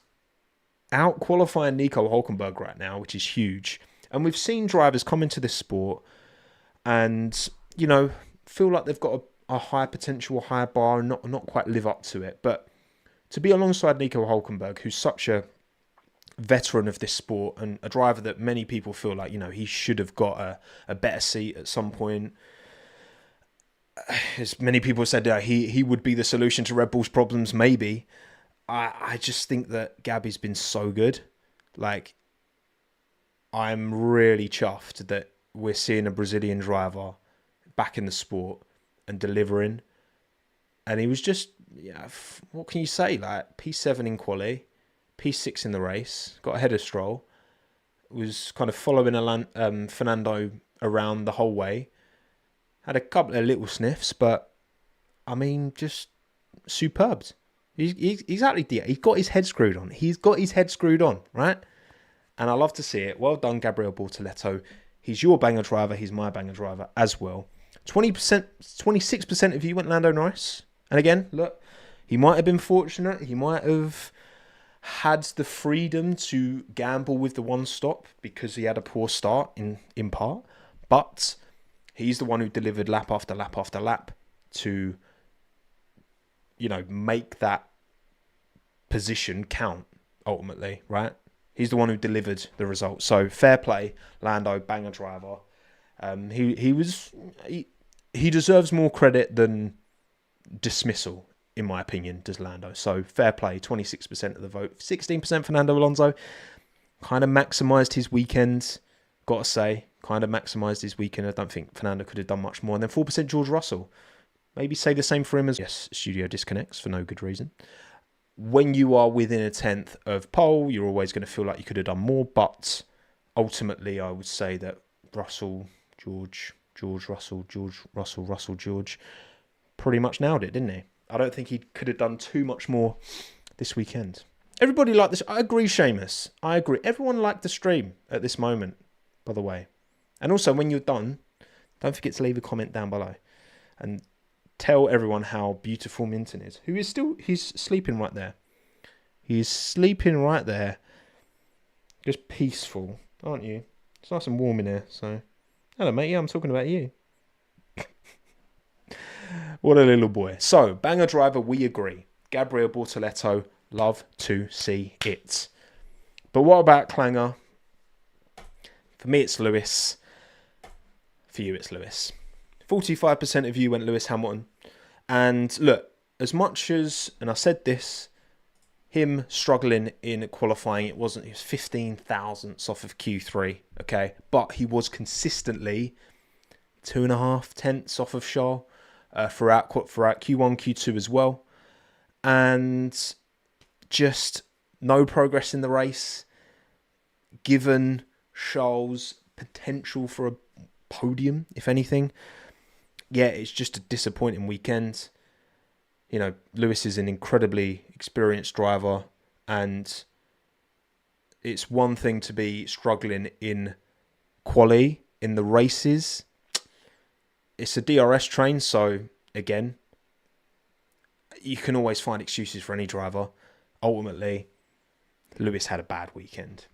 out qualifying Nico Hülkenberg right now, which is huge. And we've seen drivers come into this sport and, you know, feel like they've got a high potential, a high bar, and not quite live up to it. But to be alongside Nico Hülkenberg, who's such a veteran of this sport and a driver that many people feel like, you know, he should have got a better seat at some point. As many people said, he would be the solution to Red Bull's problems, maybe. I just think that Gabby's been so good. Like, I'm really chuffed that we're seeing a Brazilian driver back in the sport and delivering. And he was just, what can you say? Like, P7 in quali, P6 in the race, got ahead of Stroll, was kind of following Fernando around the whole way. Had a couple of little sniffs, but I mean, just superb. He's got his head screwed on. He's got his head screwed on, right? And I love to see it. Well done, Gabriel Bortoleto. He's your banger driver. He's my banger driver as well. 26% of you went Lando Norris. And again, look, he might have been fortunate. He might have had the freedom to gamble with the one stop because he had a poor start in part. But he's the one who delivered lap after lap after lap to, you know, make that position count ultimately, right? He's the one who delivered the result. So fair play, Lando, banger driver. He deserves more credit than dismissal, in my opinion, does Lando. So fair play, 26% of the vote, 16% Fernando Alonso. Kind of maximised his weekend, got to say. Kind of maximised his weekend. I don't think Fernando could have done much more. And then 4% George Russell. Maybe say the same for him as... Yes, studio disconnects for no good reason. When you are within a tenth of pole, you're always going to feel like you could have done more. But ultimately, I would say that Russell, George pretty much nailed it, didn't he? I don't think he could have done too much more this weekend. Everybody liked this. I agree, Seamus. I agree. Everyone liked the stream at this moment, by the way. And also, when you're done, don't forget to leave a comment down below. And tell everyone how beautiful Minton is. He's sleeping right there. He's sleeping right there. Just peaceful, aren't you? It's nice and warm in here, so... Hello, mate. Yeah, I'm talking about you. What a little boy. So, banger driver, we agree. Gabriel Bortoleto, love to see it. But what about clanger? For me, it's Lewis. For you, it's Lewis. 45% of you went Lewis Hamilton. And look, as much as, and I said this, him struggling in qualifying, he was 15 thousandths off of Q3, okay? But he was consistently 2.5 tenths off of Charles throughout Q1, Q2 as well. And just no progress in the race, given Charles' potential for a podium, if anything. Yeah, it's just a disappointing weekend. You know, Lewis is an incredibly experienced driver, and it's one thing to be struggling in quali, in the races. It's a DRS train, so again, you can always find excuses for any driver. Ultimately, Lewis had a bad weekend.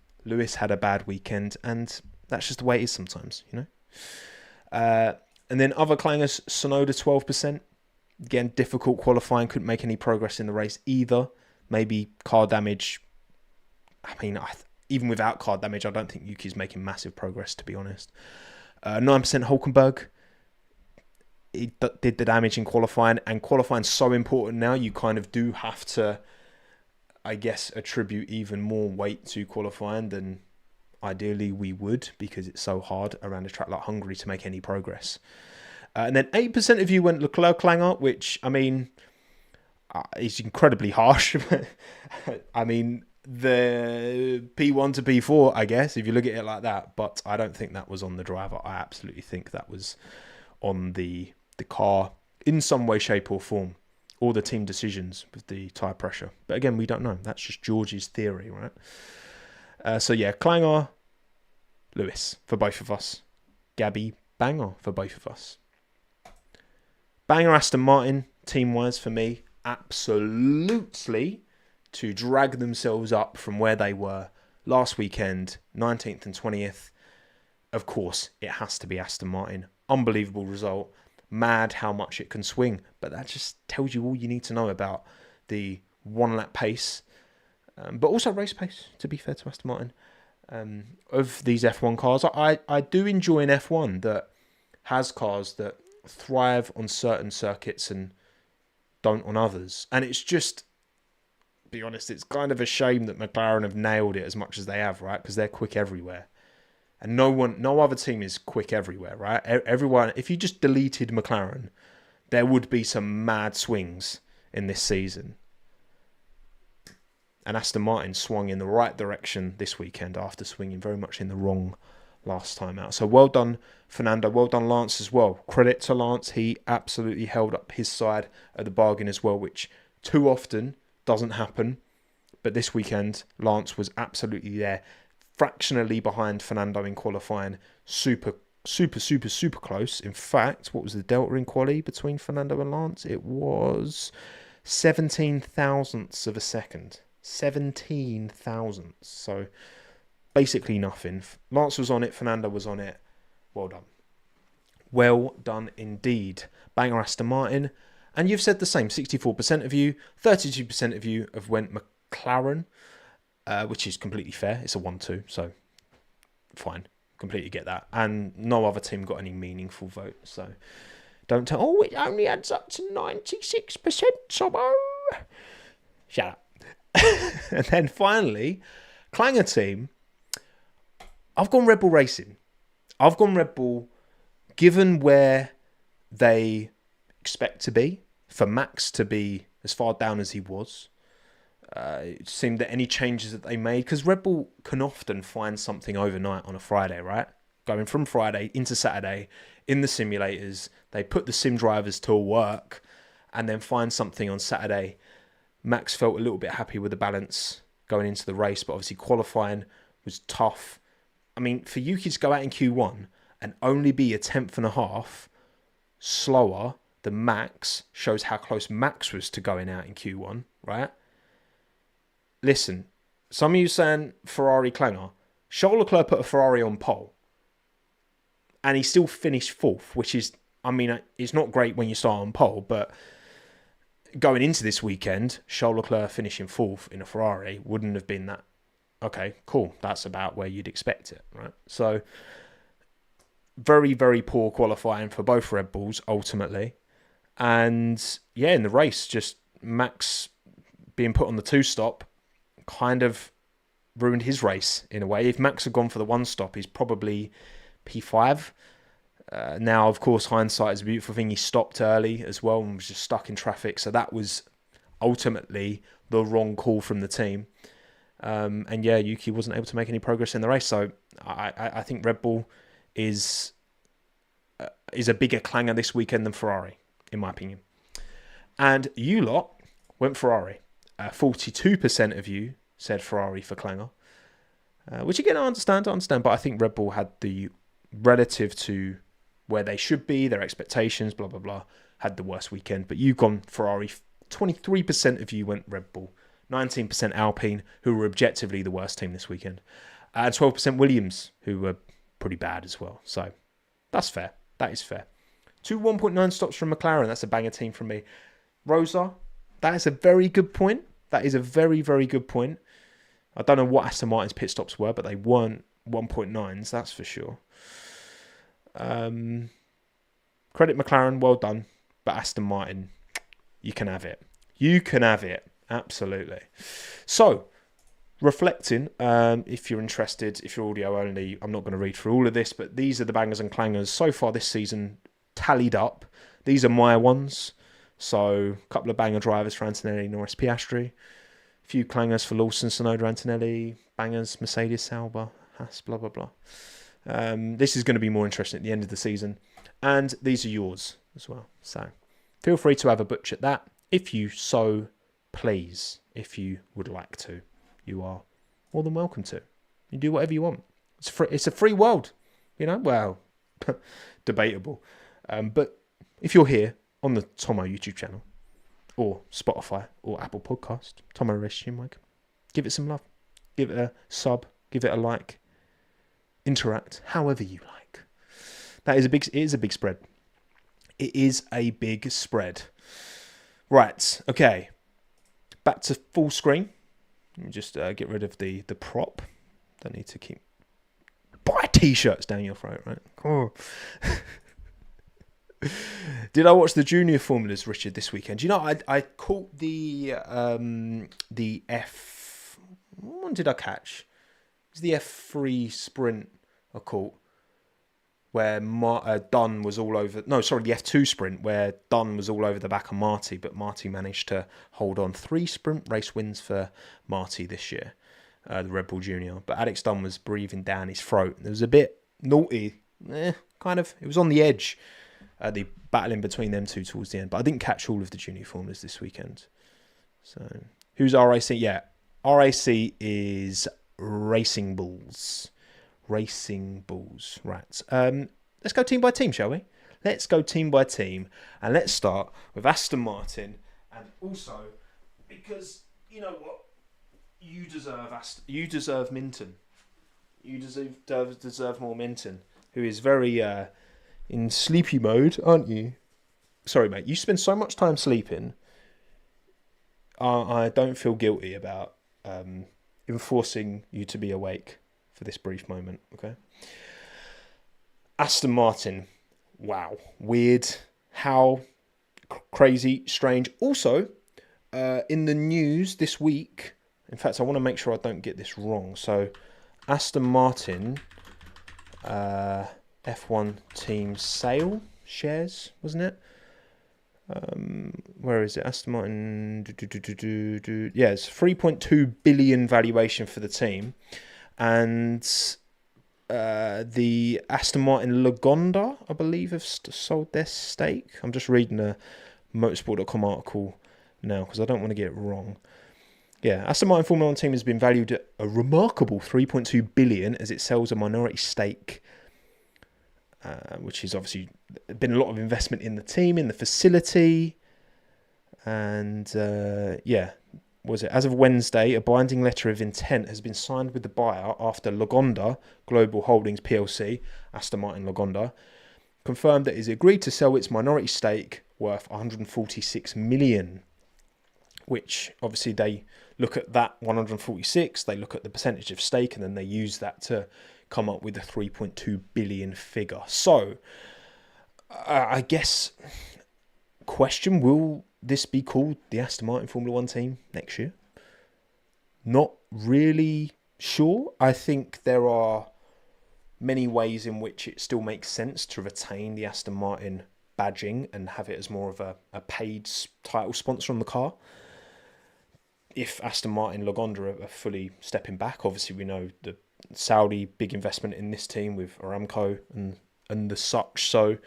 And that's just the way it is sometimes, you know? And then other clangers, Sonoda 12%. Again, difficult qualifying, couldn't make any progress in the race either. Maybe car damage. I mean, even without car damage, I don't think Yuki's making massive progress, to be honest. 9% Hulkenberg. did the damage in qualifying, and qualifying's so important now. You kind of do have to, I guess, attribute even more weight to qualifying than ideally we would, because it's so hard around a track like Hungary to make any progress. And then 8% of you went Leclerc clanger, which, I mean, is incredibly harsh. I mean, the P1 to P4, I guess, if you look at it like that. But I don't think that was on the driver. I absolutely think that was on the car in some way, shape or form. Or the team decisions with the tyre pressure. But again, we don't know. That's just George's theory, right? So yeah, clanger, Lewis for both of us. Gabby, banger for both of us. Banger Aston Martin, team-wise for me. Absolutely to drag themselves up from where they were last weekend, 19th and 20th. Of course, it has to be Aston Martin. Unbelievable result. Mad how much it can swing. But that just tells you all you need to know about the one-lap pace. But also race pace, to be fair to Aston Martin. Of these F1 cars. I do enjoy an F1 that has cars that thrive on certain circuits and don't on others. And it's just, be honest, it's kind of a shame that McLaren have nailed it as much as they have, right? Because they're quick everywhere. And no other team is quick everywhere, right? Everyone, if you just deleted McLaren, there would be some mad swings in this season. And Aston Martin swung in the right direction this weekend after swinging very much in the wrong last time out. So well done, Fernando. Well done, Lance, as well. Credit to Lance. He absolutely held up his side of the bargain as well, which too often doesn't happen. But this weekend, Lance was absolutely there. Fractionally behind Fernando in qualifying. Super close. In fact, what was the delta in quali between Fernando and Lance? It was 17 thousandths of a second. 17 thousandths. So basically nothing. Lance was on it. Fernando was on it. Well done. Well done indeed. Banger Aston Martin. And you've said the same. 64% of you. 32% of you have went McLaren. Which is completely fair. It's a 1-2, so fine. Completely get that. And no other team got any meaningful vote, so don't tell, oh, it only adds up to 96%, Sobbo. Shut up. And then finally, clanger team, I've gone Red Bull Racing. I've gone Red Bull, given where they expect to be, for Max to be as far down as he was. It seemed that any changes that they made, because Red Bull can often find something overnight on a Friday, right? Going from Friday into Saturday in the simulators, they put the sim drivers to work and then find something on Saturday. Max felt a little bit happy with the balance going into the race, but obviously qualifying was tough. I mean, for Yuki to go out in Q1 and only be a tenth and a half slower than Max shows how close Max was to going out in Q1, right? Listen, some of you saying Ferrari clanger. Charles Leclerc put a Ferrari on pole. And he still finished fourth, which is, I mean, it's not great when you start on pole, but going into this weekend, Charles Leclerc finishing fourth in a Ferrari wouldn't have been that, okay, cool. That's about where you'd expect it, right? So, very, very poor qualifying for both Red Bulls, ultimately. And, yeah, in the race, just Max being put on the two-stop kind of ruined his race in a way. If Max had gone for the one stop, he's probably P5. Now, of course, hindsight is a beautiful thing. He stopped early as well and was just stuck in traffic. So that was ultimately the wrong call from the team. And yeah, Yuki wasn't able to make any progress in the race. So I think Red Bull is a bigger clanger this weekend than Ferrari, in my opinion. And you lot went Ferrari. 42% of you said Ferrari for clanger, which again I understand, but I think Red Bull had the, relative to where they should be, their expectations, blah, blah, blah, had the worst weekend. But you've gone Ferrari. 23% of you went Red Bull. 19% Alpine, who were objectively the worst team this weekend. And 12% Williams, who were pretty bad as well. So that's fair. That is fair. 2 1.9 stops from McLaren. That's a banger team from me. Rosa, that is a very good point. That is a very, very good point. I don't know what Aston Martin's pit stops were, but they weren't 1.9s, that's for sure. Credit McLaren, well done. But Aston Martin, you can have it. You can have it. Absolutely. So, reflecting, if you're interested, if you're audio only, I'm not going to read through all of this, but these are the bangers and clangers so far this season tallied up. These are my ones. So, a couple of banger drivers for Antonelli, Norris, Piastri. A few clangers for Lawson, Tsunoda, Antonelli. Bangers, Mercedes, Sauber, Haas, blah, blah, blah. This is going to be more interesting at the end of the season. And these are yours as well. So, feel free to have a butch at that if you so please, if you would like to. You are more than welcome to. You do whatever you want. It's a free world, you know. Well, debatable. But if you're here on the Tommo YouTube channel, or Spotify, or Apple Podcast, Tommo Race CHINWAG, give it some love. Give it a sub. Give it a like. Interact however you like. It is a big spread. It is a big spread. Right. Okay. Back to full screen. Let me just get rid of the prop. Don't need to keep buy t-shirts down your throat, right? Oh. Did I watch the junior formulas, Richard, this weekend? You know, I caught the F. What did I catch? It was the F3 sprint I caught, where Dunn was all over. No, sorry, the F2 sprint where Dunn was all over the back of Marty, but Marty managed to hold on. 3 sprint race wins for Marty this year, the Red Bull Junior. But Alex Dunn was breathing down his throat. It was a bit naughty, kind of. It was on the edge, the battling between them two towards the end. But I didn't catch all of the junior formulas this weekend. So, who's RAC? Yeah, RAC is Racing Bulls. Racing Bulls. Right. Let's go team by team, shall we? Let's go team by team. And let's start with Aston Martin. And also, because, you know what? You deserve Minton. You deserve more Minton, who is very in sleepy mode, aren't you? Sorry, mate. You spend so much time sleeping. I don't feel guilty about enforcing you to be awake for this brief moment, okay? Aston Martin, wow, weird, how crazy, strange. Also, in the news this week, in fact, I want to make sure I don't get this wrong. So, Aston Martin, F1 team sale shares, wasn't it? Where is it? Aston Martin, yeah, it's 3.2 billion valuation for the team. And the Aston Martin Lagonda, I believe, have sold their stake. I'm just reading a motorsport.com article now because I don't want to get it wrong. Yeah, Aston Martin Formula 1 team has been valued at a remarkable 3.2 billion as it sells a minority stake, which is obviously been a lot of investment in the team, in the facility. And yeah. Was it as of Wednesday, a binding letter of intent has been signed with the buyer after Lagonda Global Holdings PLC, Aston Martin Lagonda, confirmed that it has agreed to sell its minority stake worth 146 million, which obviously they look at that 146, they look at the percentage of stake, and then they use that to come up with a 3.2 billion figure. So, I guess, question, will this be called the Aston Martin Formula 1 team next year? Not really sure. I think there are many ways in which it still makes sense to retain the Aston Martin badging and have it as more of a paid title sponsor on the car. If Aston Martin Lagonda are fully stepping back, obviously we know the Saudi big investment in this team with Aramco and the such. So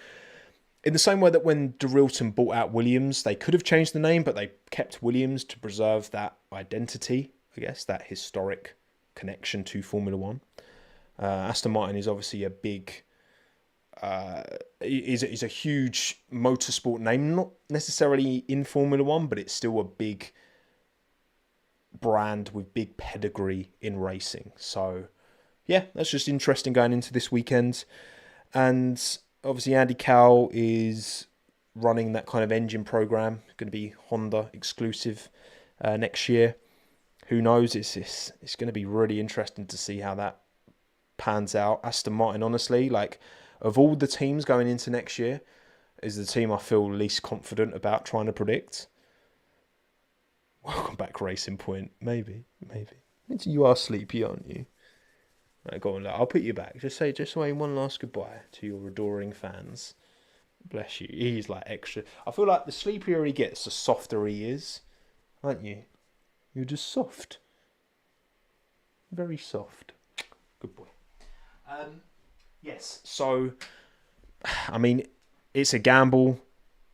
in the same way that when Dorilton bought out Williams, they could have changed the name, but they kept Williams to preserve that identity, I guess, that historic connection to Formula One. Aston Martin is obviously a big, is a huge motorsport name, not necessarily in Formula One, but it's still a big brand with big pedigree in racing. So, yeah, that's just interesting going into this weekend. And obviously, Andy Cowell is running that kind of engine program. It's going to be Honda exclusive next year. Who knows? It's going to be really interesting to see how that pans out. Aston Martin, honestly, like of all the teams going into next year, is the team I feel least confident about trying to predict. Welcome back, Racing Point. Maybe. You are sleepy, aren't you? Right, go on, I'll put you back. Just say one last goodbye to your adoring fans. Bless you. He's like extra. I feel like the sleepier he gets, the softer he is. Aren't you? You're just soft. Very soft. Good boy. Yes. So, I mean, it's a gamble.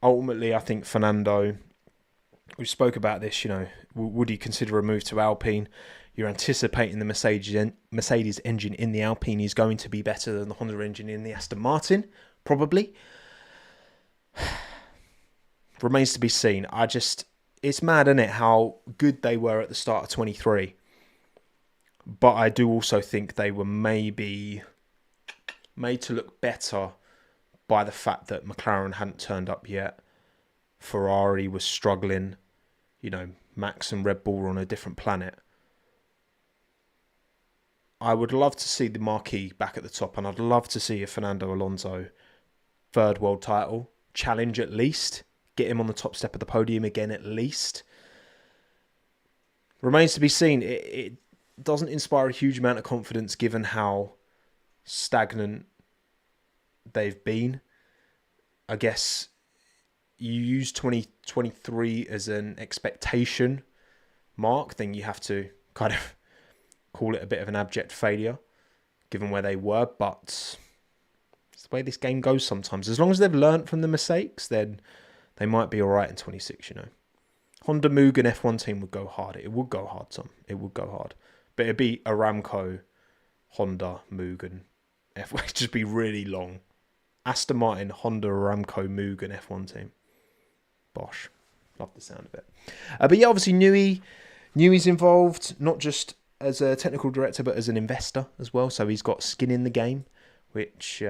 Ultimately, I think Fernando, we spoke about this, would he consider a move to Alpine? You're anticipating the Mercedes engine in the Alpine is going to be better than the Honda engine in the Aston Martin, probably. Remains to be seen. It's mad, isn't it, how good they were at the start of 23. But I do also think they were maybe made to look better by the fact that McLaren hadn't turned up yet. Ferrari was struggling. Max and Red Bull were on a different planet. I would love to see the marquee back at the top, and I'd love to see a Fernando Alonso third world title challenge at least. Get him on the top step of the podium again at least. Remains to be seen. It doesn't inspire a huge amount of confidence given how stagnant they've been. I guess you use 2023 as an expectation mark, then you have to kind of call it a bit of an abject failure given where they were, but it's the way this game goes sometimes. As long as they've learnt from the mistakes, then they might be all right in 26, Honda Mugen F1 team would go hard. It would go hard, Tom. It would go hard. But it'd be Aramco, Honda, Mugen, F1. It'd just be really long. Aston Martin, Honda, Aramco, Mugen F1 team. Bosh. Love the sound of it. But yeah, obviously Newey's involved, not just as a technical director, but as an investor as well. So he's got skin in the game, which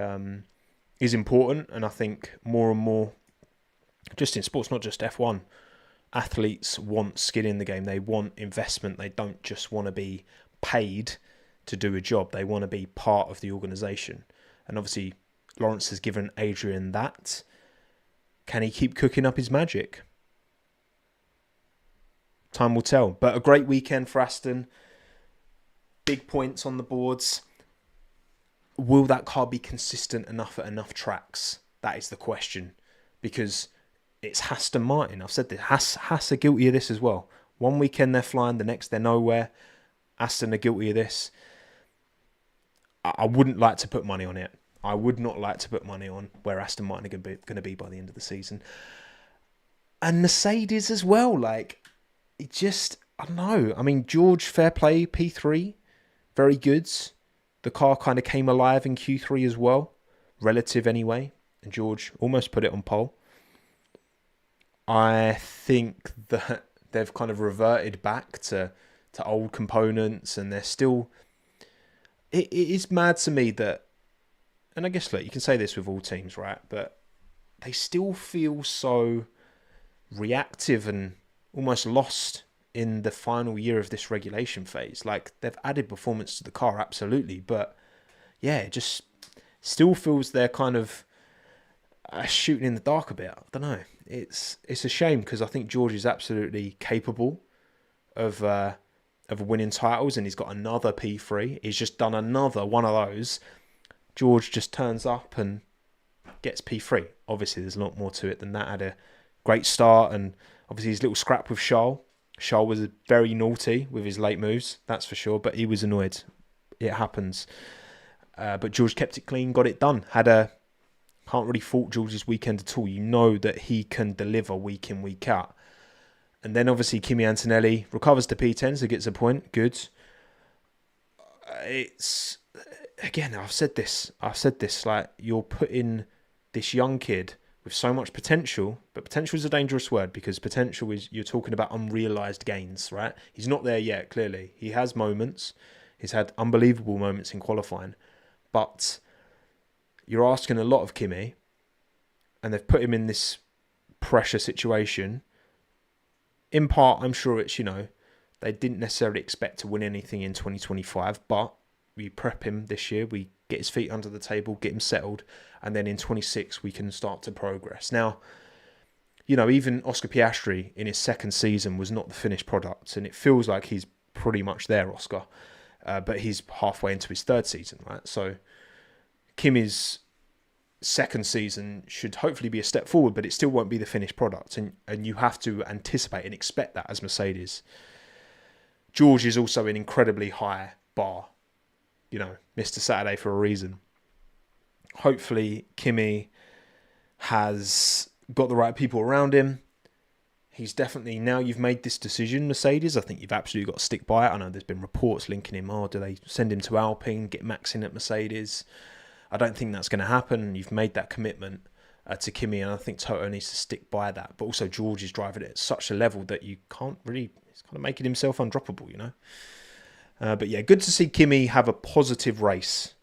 is important. And I think more and more, just in sports, not just F1, athletes want skin in the game. They want investment. They don't just want to be paid to do a job. They want to be part of the organisation. And obviously, Lawrence has given Adrian that. Can he keep cooking up his magic? Time will tell. But a great weekend for Aston. Big points on the boards. Will that car be consistent enough at enough tracks? That is the question. Because it's Aston Martin. I've said this. Haas are guilty of this as well. One weekend they're flying, the next they're nowhere. Aston are guilty of this. I wouldn't like to put money on it. I would not like to put money on where Aston Martin are going to be by the end of the season. And Mercedes as well. I don't know. I mean, George, fair play, P3, very good. The car kind of came alive in Q3 as well, relative anyway. And George almost put it on pole. I think that they've kind of reverted back to old components, and they're still... It is mad to me that... And I guess, look, you can say this with all teams, right? But they still feel so reactive and almost lost in the final year of this regulation phase. They've added performance to the car, absolutely. But, yeah, it just still feels they're kind of shooting in the dark a bit. I don't know. It's a shame because I think George is absolutely capable of winning titles, and he's got another P3. He's just done another one of those. George just turns up and gets P3. Obviously, there's a lot more to it than that. Had a great start, and obviously his little scrap with Charles. Charles was very naughty with his late moves, that's for sure, but he was annoyed. It happens. But George kept it clean, got it done. Can't really fault George's weekend at all. You know that he can deliver week in, week out. And then obviously Kimi Antonelli recovers to P10, so gets a point. Good. It's... Again, I've said this, you're putting this young kid with so much potential, but potential is a dangerous word because potential is, you're talking about unrealised gains, right? He's not there yet, clearly. He has moments. He's had unbelievable moments in qualifying, but you're asking a lot of Kimi, and they've put him in this pressure situation. In part, I'm sure it's, they didn't necessarily expect to win anything in 2025, but we prep him this year, we get his feet under the table, get him settled, and then in 26 we can start to progress. Now, even Oscar Piastri in his second season was not the finished product, and it feels like he's pretty much there, Oscar. But he's halfway into his third season, right? So Kimi's second season should hopefully be a step forward, but it still won't be the finished product. And you have to anticipate and expect that as Mercedes. George is also an incredibly high bar. Mr. Saturday for a reason. Hopefully Kimi has got the right people around him. He's definitely, now you've made this decision, Mercedes, I think you've absolutely got to stick by it. I know there's been reports linking him. Do they send him to Alpine, get Max in at Mercedes? I don't think that's going to happen. You've made that commitment to Kimi, and I think Toto needs to stick by that. But also George is driving it at such a level that you can't really, he's kind of making himself undroppable, But yeah, good to see Kimi have a positive race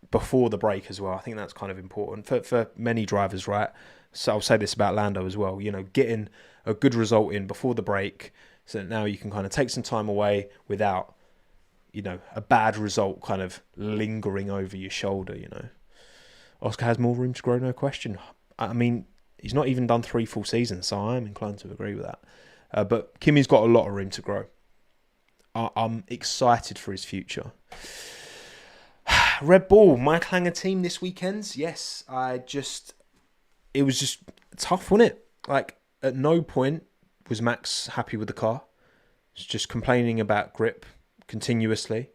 before the break as well. I think that's kind of important for many drivers, right? So I'll say this about Lando as well, getting a good result in before the break so that now you can kind of take some time away without, a bad result kind of lingering over your shoulder, Oscar has more room to grow, no question. I mean, he's not even done 3 full seasons, so I'm inclined to agree with that. But Kimi's got a lot of room to grow. I'm excited for his future. Red Bull, my clanger team this weekend. Yes, it was just tough, wasn't it? Like, at no point was Max happy with the car. He's just complaining about grip continuously.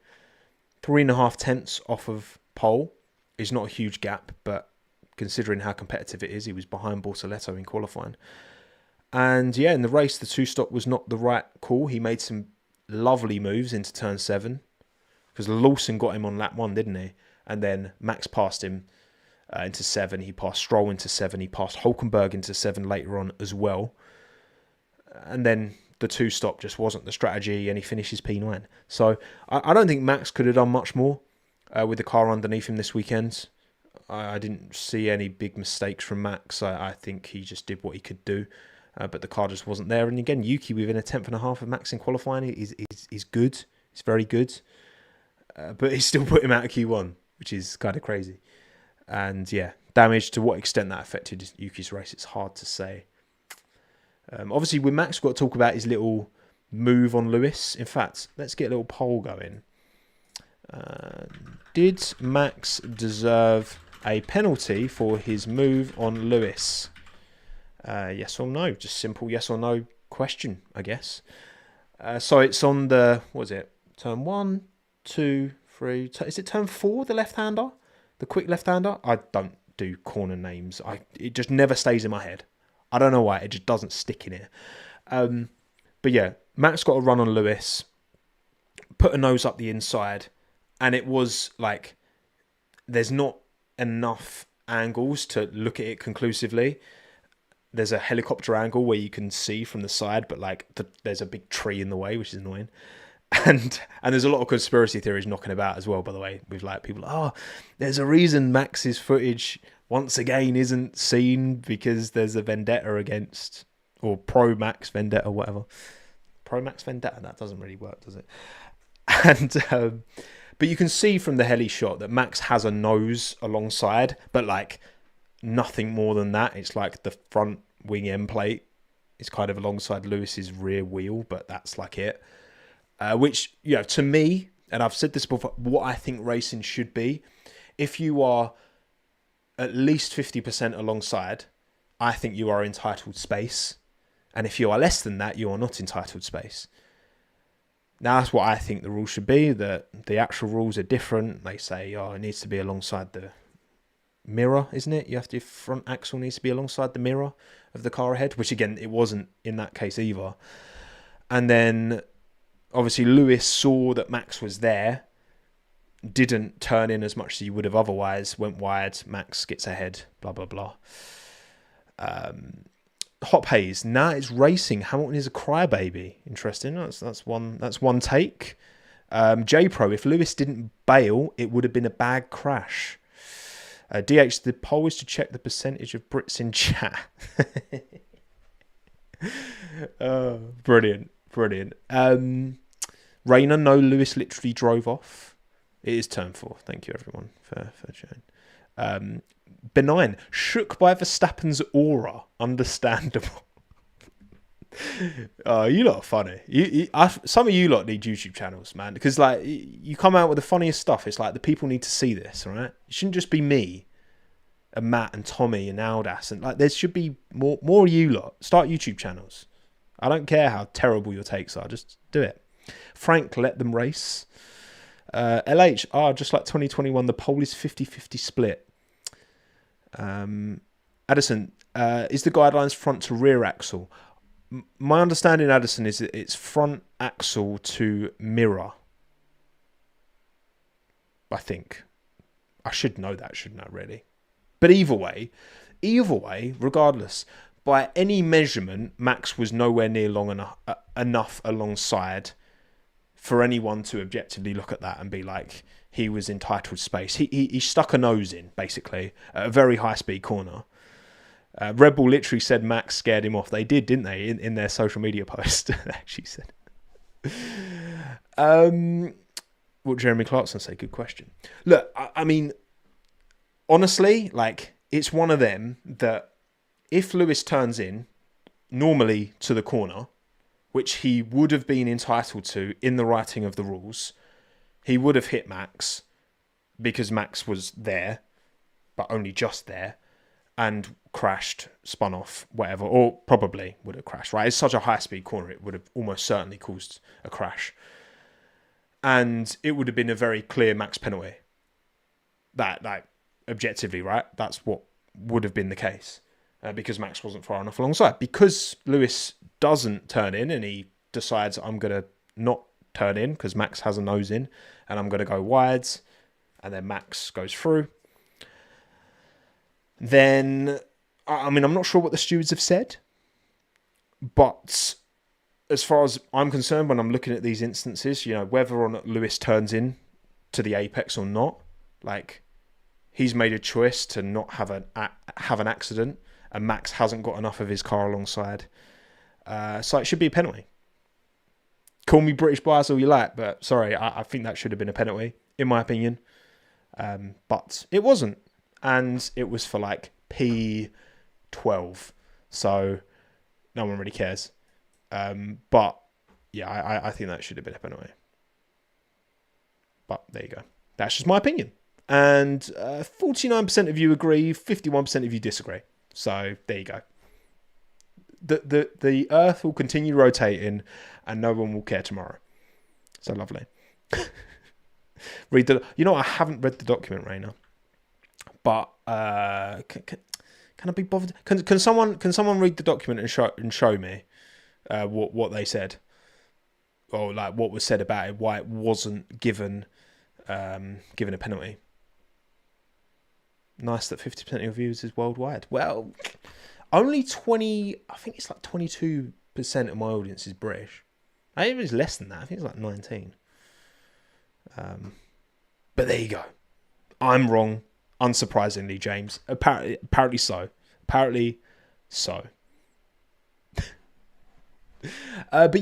3.5 tenths off of pole is not a huge gap, but considering how competitive it is, he was behind Bortoleto in qualifying. And yeah, in the race, the 2-stop was not the right call. He made some lovely moves into turn 7 because Lawson got him on lap 1, didn't he? And then Max passed him into 7. He passed Stroll into 7. He passed Hulkenberg into 7 later on as well. And then the 2-stop just wasn't the strategy, and he finishes P9. So I don't think Max could have done much more with the car underneath him this weekend. I didn't see any big mistakes from Max. I think he just did what he could do. But the car just wasn't there. And again, Yuki within a 10th of Max in qualifying is good. It's very good. But he still put him out of Q1, which is kind of crazy. And yeah, damage, to what extent that affected Yuki's race, it's hard to say. Obviously, with Max, we've got to talk about his little move on Lewis. In fact, let's get a little poll going. Did Max deserve a penalty for his move on Lewis? Yes or no? Just simple yes or no question, I guess. So it's on the, what is it? Turn 1, 2, 3. Is it turn 4, the left-hander? The quick left-hander? I don't do corner names. It just never stays in my head. I don't know why. It just doesn't stick in here. But yeah, Max got a run on Lewis, put a nose up the inside, and it was like, there's not enough angles to look at it conclusively. There's a helicopter angle where you can see from the side, but like there's a big tree in the way, which is annoying. And there's a lot of conspiracy theories knocking about as well, by the way, with like people, there's a reason Max's footage once again isn't seen because there's a vendetta against, or pro-Max vendetta, whatever. Pro-Max vendetta, that doesn't really work, does it? And but you can see from the heli shot that Max has a nose alongside, but like nothing more than that. It's like the front wing end plate is kind of alongside Lewis's rear wheel, but that's like it. Which, to me, and I've said this before, what I think racing should be, if you are at least 50% alongside, I think you are entitled space. And if you are less than that, you are not entitled space. Now, that's what I think the rules should be. The actual rules are different. They say, it needs to be alongside the mirror, isn't it? Your front axle needs to be alongside the mirror of the car ahead, which again, it wasn't in that case either. And then obviously Lewis saw that Max was there, didn't turn in as much as he would have otherwise, went wide, Max gets ahead, blah, blah, blah. Hot Haze, it's racing. Hamilton is a crybaby. Interesting. That's one take. J-Pro, if Lewis didn't bail, it would have been a bad crash. DH, the poll is to check the percentage of Brits in chat. Brilliant. Rayner, no, Lewis literally drove off. It is turn 4. Thank you, everyone, for showing. Benign. Shook by Verstappen's aura. Understandable. Oh, you lot are funny. Some of you lot need YouTube channels, man. Because, like, you come out with the funniest stuff. It's like the people need to see this, all right? It shouldn't just be me and Matt and Tommy and Aldas. And, like, there should be more of you lot. Start YouTube channels. I don't care how terrible your takes are. Just do it. Frank, let them race. LH, just like 2021, the pole is 50-50 split. Addison, is the guidelines front to rear axle? My understanding, Addison, is that it's front axle to mirror. I think. I should know that, shouldn't I, really? But either way, regardless, by any measurement, Max was nowhere near long enough alongside for anyone to objectively look at that and be like, he was entitled space. He stuck a nose in, basically, at a very high-speed corner. Red Bull literally said Max scared him off. They did, didn't they, in their social media post? They actually said. What Jeremy Clarkson say? Good question. Look, I mean, honestly, like, it's one of them that if Lewis turns in, normally to the corner, which he would have been entitled to in the writing of the rules, he would have hit Max because Max was there, but only just there, and crashed, spun off, whatever, or probably would have crashed, right? It's such a high-speed corner, it would have almost certainly caused a crash. And it would have been a very clear Max penalty. That, like, objectively, right? That's what would have been the case. Because Max wasn't far enough alongside. Because Lewis doesn't turn in and he decides, I'm going to not turn in because Max has a nose in and I'm going to go wides, and then Max goes through. Then, I mean, I'm not sure what the stewards have said, but as far as I'm concerned, when I'm looking at these instances, you know, whether or not Lewis turns in to the apex or not, like, he's made a choice to not have an accident, and Max hasn't got enough of his car alongside. So it should be a penalty. Call me British bias all you like, but sorry, I think that should have been a penalty, in my opinion. But it wasn't. And it was for like P12. So no one really cares. But yeah, I think that should have been a penalty. But there you go. That's just my opinion. And 49% of you agree, 51% of you disagree. So there you go. The Earth will continue rotating, and no one will care tomorrow. So lovely. You know, I haven't read the document, Raina. But can I be bothered? Can someone read the document and show me what they said, or like what was said about it, why it wasn't given a penalty? Nice that 50% of your viewers is worldwide. Well, only 20. I think it's like 22% of my audience is British. I think it was less than that. I think it's like 19. But there you go. I'm wrong. Unsurprisingly, James. Apparently so. But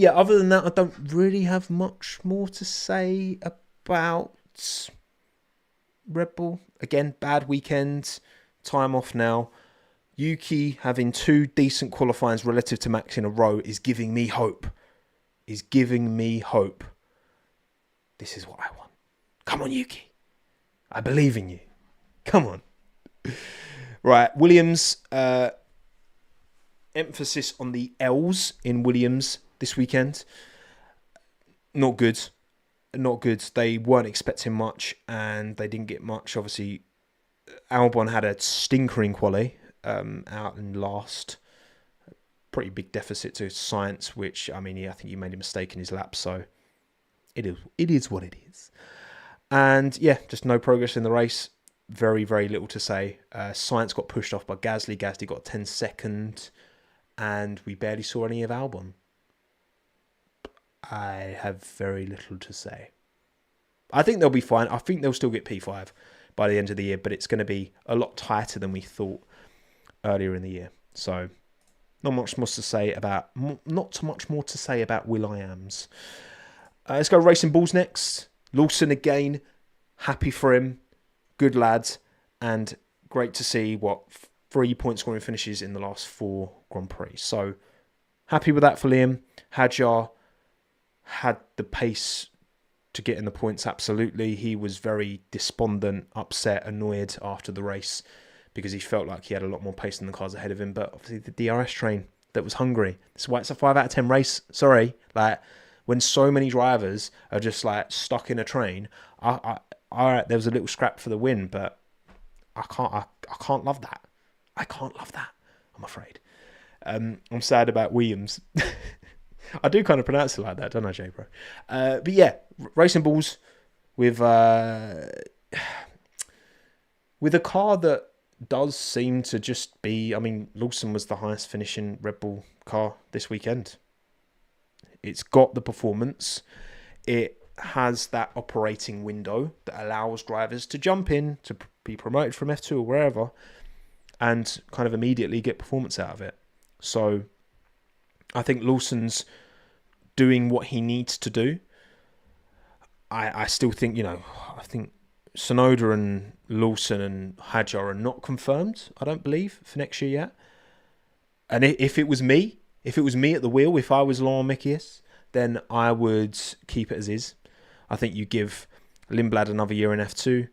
yeah, other than that, I don't really have much more to say about Red Bull. Again, bad weekend. Time off now. Yuki having 2 decent qualifyings relative to Max in a row is giving me hope. This is what I want. Come on, Yuki. I believe in you. Come on. Right, Williams. Emphasis on the L's in Williams this weekend. Not good. They weren't expecting much, and they didn't get much. Obviously, Albon had a stinker in quali, out in last. Pretty big deficit to Science, which, I mean, I think he made a mistake in his lap, so it is what it is. And yeah, just no progress in the race. Very, very little to say. Science got pushed off by Gasly. Gasly got 10 second, and we barely saw any of Albon. I have very little to say. I think they'll be fine. I think they'll still get P5 by the end of the year, but it's going to be a lot tighter than we thought earlier in the year. So not much more to say about Will.i.ams. Let's go Racing Bulls next. Lawson again. happy for him. Good lad. And great to see 3 point scoring finishes in the last 4 Grand Prix. So happy with that for Liam. Hadjar had the pace to get in the points, absolutely. He was very despondent, upset, annoyed after the race because he felt like he had a lot more pace than the cars ahead of him. But obviously the DRS train that was hungry. That's why it's a 5 out of 10 race. Sorry. Like, when so many drivers are just like stuck in a train, all right, there was a little scrap for the win, but I can't love that. I can't love that, I'm afraid. I'm sad about Williams. I do kind of pronounce it like that, don't I, Jay, bro? But yeah, racing balls with a car that does seem to just be... I mean, Lawson was the highest finishing Red Bull car this weekend. It's got the performance. It has that operating window that allows drivers to jump in, to be promoted from F2 or wherever, and kind of immediately get performance out of it. So I think Lawson's doing what he needs to do. I still think, I think Tsunoda and Lawson and Hadjar are not confirmed, I don't believe, for next year yet. And if it was me at the wheel, if I was Laurent Mekies, then I would keep it as is. I think you give Lindblad another year in F2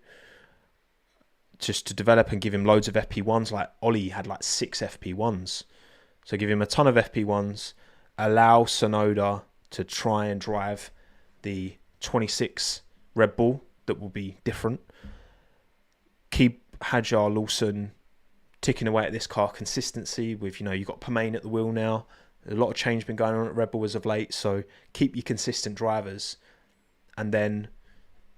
just to develop and give him loads of FP1s. Like Ollie had like 6 FP1s. So give him a ton of FP1s. Allow Tsunoda to try and drive the 26 Red Bull that will be different. Keep Hadjar, Lawson ticking away at this car consistency with, you've got Permain at the wheel now. A lot of change been going on at Red Bull as of late. So keep your consistent drivers and then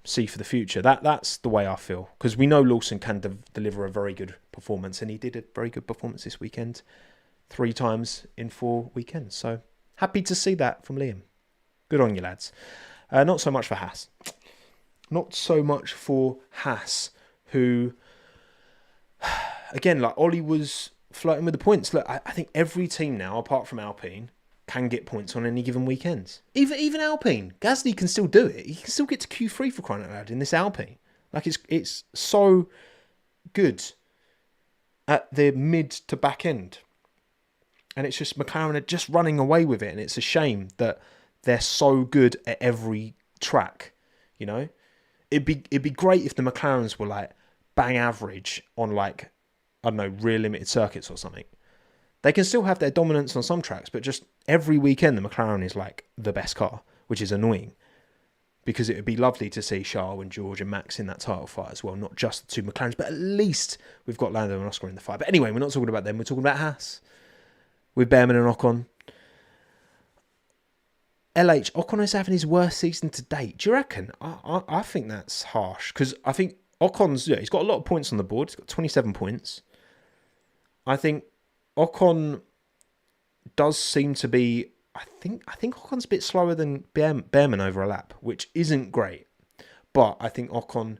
see for the future. That's the way I feel. Because we know Lawson can deliver a very good performance. And he did a very good performance this weekend. 3 times in 4 weekends. So happy to see that from Liam. Good on you, lads. Not so much for Haas. Not so much for Haas, who, again, like Ollie was flirting with the points. Look, I think every team now, apart from Alpine, can get points on any given weekend. Even Alpine. Gasly can still do it. He can still get to Q3 for crying out loud in this Alpine. Like, it's so good at the mid to back end. And it's just McLaren are just running away with it. And it's a shame that they're so good at every track, It'd be great if the McLarens were like bang average on like, I don't know, rear limited circuits or something. They can still have their dominance on some tracks, but just every weekend the McLaren is like the best car, which is annoying. Because it would be lovely to see Charles and George and Max in that title fight as well, not just the 2 McLarens, but at least we've got Lando and Oscar in the fight. But anyway, we're not talking about them, we're talking about Haas. With Behrman and Ocon. LH, Ocon is having his worst season to date. Do you reckon? I think that's harsh. Because I think Ocon's, he's got a lot of points on the board. He's got 27 points. I think Ocon does seem to be... I think Ocon's a bit slower than Behrman over a lap, which isn't great. But I think Ocon,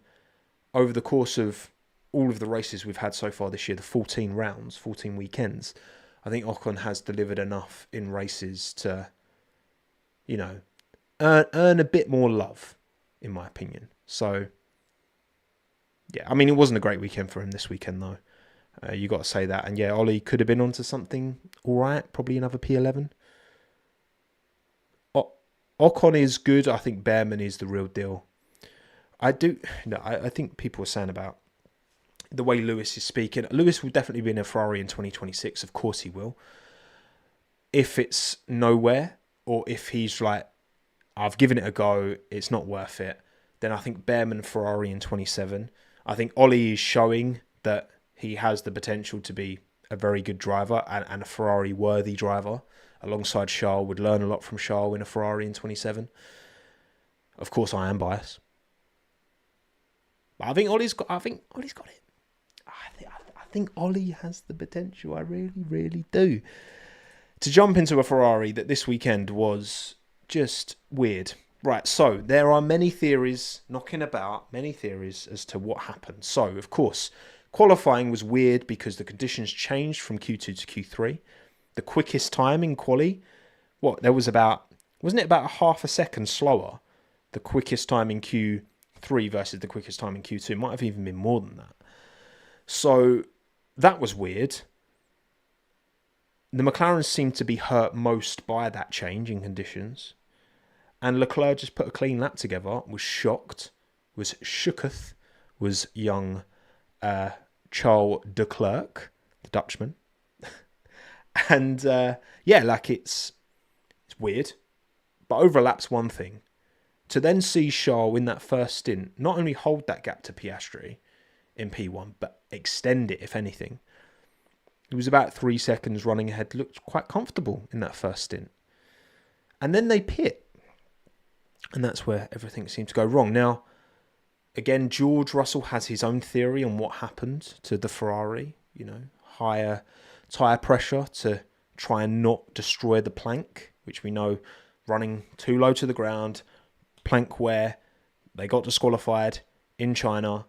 over the course of all of the races we've had so far this year, the 14 rounds, 14 weekends, I think Ocon has delivered enough in races to, earn a bit more love, in my opinion. So, yeah, I mean, it wasn't a great weekend for him this weekend, though. You got to say that. And yeah, Ollie could have been onto something all right, probably another P11. Ocon is good. I think Behrman is the real deal. I think people were saying about the way Lewis is speaking. Lewis will definitely be in a Ferrari in 2026. Of course he will. If it's nowhere, or if he's like, I've given it a go, it's not worth it, then I think Behrman Ferrari in 27. I think Ollie is showing that he has the potential to be a very good driver and a Ferrari-worthy driver. Alongside Charles, would learn a lot from Charles in a Ferrari in 27. Of course, I am biased. But I think Ollie's got it. I think Ollie has the potential. I really, really do. To jump into a Ferrari that this weekend was just weird. Right, so there are many theories knocking about, as to what happened. So, of course, qualifying was weird because the conditions changed from Q2 to Q3. The quickest time in quali, wasn't it about a half a second slower? The quickest time in Q3 3 versus the quickest time in Q2. Might have even been more than that. So that was weird. The McLaren seemed to be hurt most by that change in conditions. And Leclerc just put a clean lap together, was shocked, was shooketh, was young Charles de Klerk, the Dutchman. And it's weird. But overlap's one thing. To then see Charles in that first stint not only hold that gap to Piastri in P1, but extend it, if anything. He was about 3 seconds running ahead, looked quite comfortable in that first stint. And then they pit. And that's where everything seemed to go wrong. Now, again, George Russell has his own theory on what happened to the Ferrari. Higher tyre pressure to try and not destroy the plank, which we know running too low to the ground, plank wear. They got disqualified in China.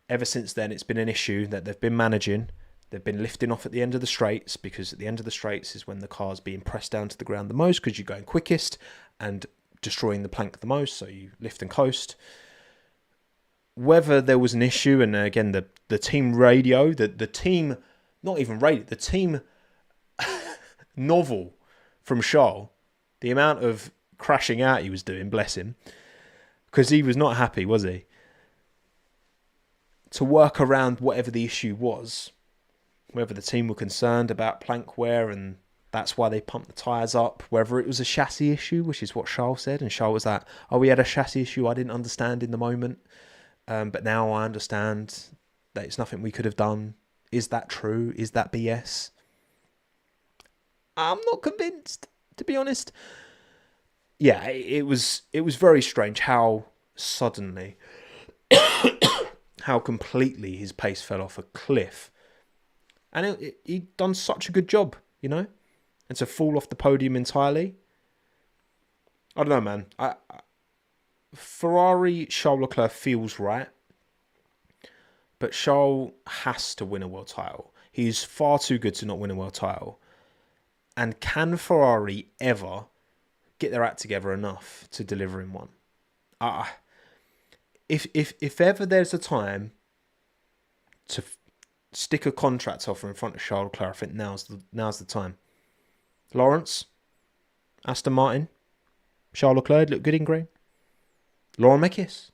Ever since then, it's been an issue that they've been managing. They've been lifting off at the end of the straights, because at the end of the straights is when the car's being pressed down to the ground the most, because you're going quickest and destroying the plank the most, so you lift and coast. Whether there was an issue, and again, the team radio, the team, not even radio, the team novel from Charles, the amount of crashing out he was doing, bless him, because he was not happy, was he? To work around whatever the issue was, whether the team were concerned about plank wear and that's why they pumped the tyres up, whether it was a chassis issue, which is what Charles said, and Charles was like, we had a chassis issue I didn't understand in the moment, but now I understand that it's nothing we could have done. Is that true? Is that BS? I'm not convinced, to be honest. Yeah, it was very strange how suddenly, how completely his pace fell off a cliff. And he'd done such a good job, and to fall off the podium entirely. I don't know, man. Ferrari, Charles Leclerc feels right, but Charles has to win a world title. He's far too good to not win a world title. And can Ferrari ever get their act together enough to deliver him one? If ever there's a time to stick a contract offer in front of Charles Leclerc, I think now's the time. Lawrence, Aston Martin, Charles Leclerc look good in green. Lauren Mekis,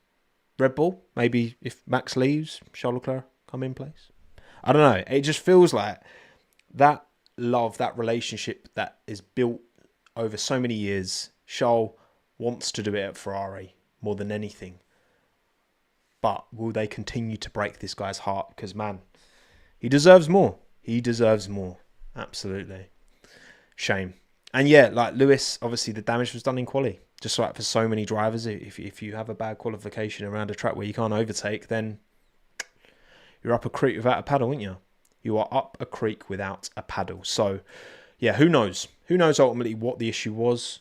Red Bull, maybe if Max leaves, Charles Leclerc come in place. I don't know. It just feels like that love, that relationship that is built over so many years. Charles wants to do it at Ferrari more than anything. But will they continue to break this guy's heart? Because, man, he deserves more. He deserves more. Absolutely. Shame. And yeah, like Lewis, obviously the damage was done in quali. Just like for so many drivers, if you have a bad qualification around a track where you can't overtake, then you're up a creek without a paddle, aren't you? You are up a creek without a paddle. So, yeah, who knows? Who knows ultimately what the issue was?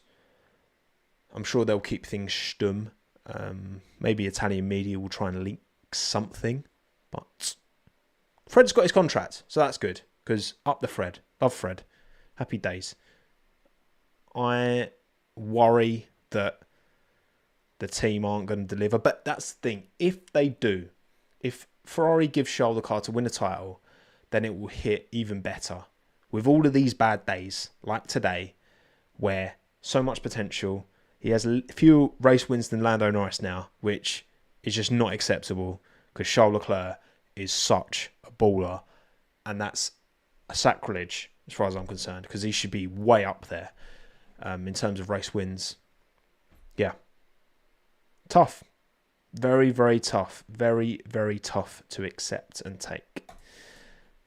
I'm sure they'll keep things stum. Maybe Italian media will try and leak something. But Fred's got his contract, so that's good. Because up the Fred. Love Fred. Happy days. I worry that the team aren't going to deliver. But that's the thing. If they do, if Ferrari gives Charles the car to win a title, then it will hit even better. With all of these bad days, like today, where so much potential, he has fewer race wins than Lando Norris now, which is just not acceptable because Charles Leclerc is such a baller, and that's a sacrilege as far as I'm concerned, because he should be way up there in terms of race wins. Yeah. Tough. Very, very tough. Very, very tough to accept and take.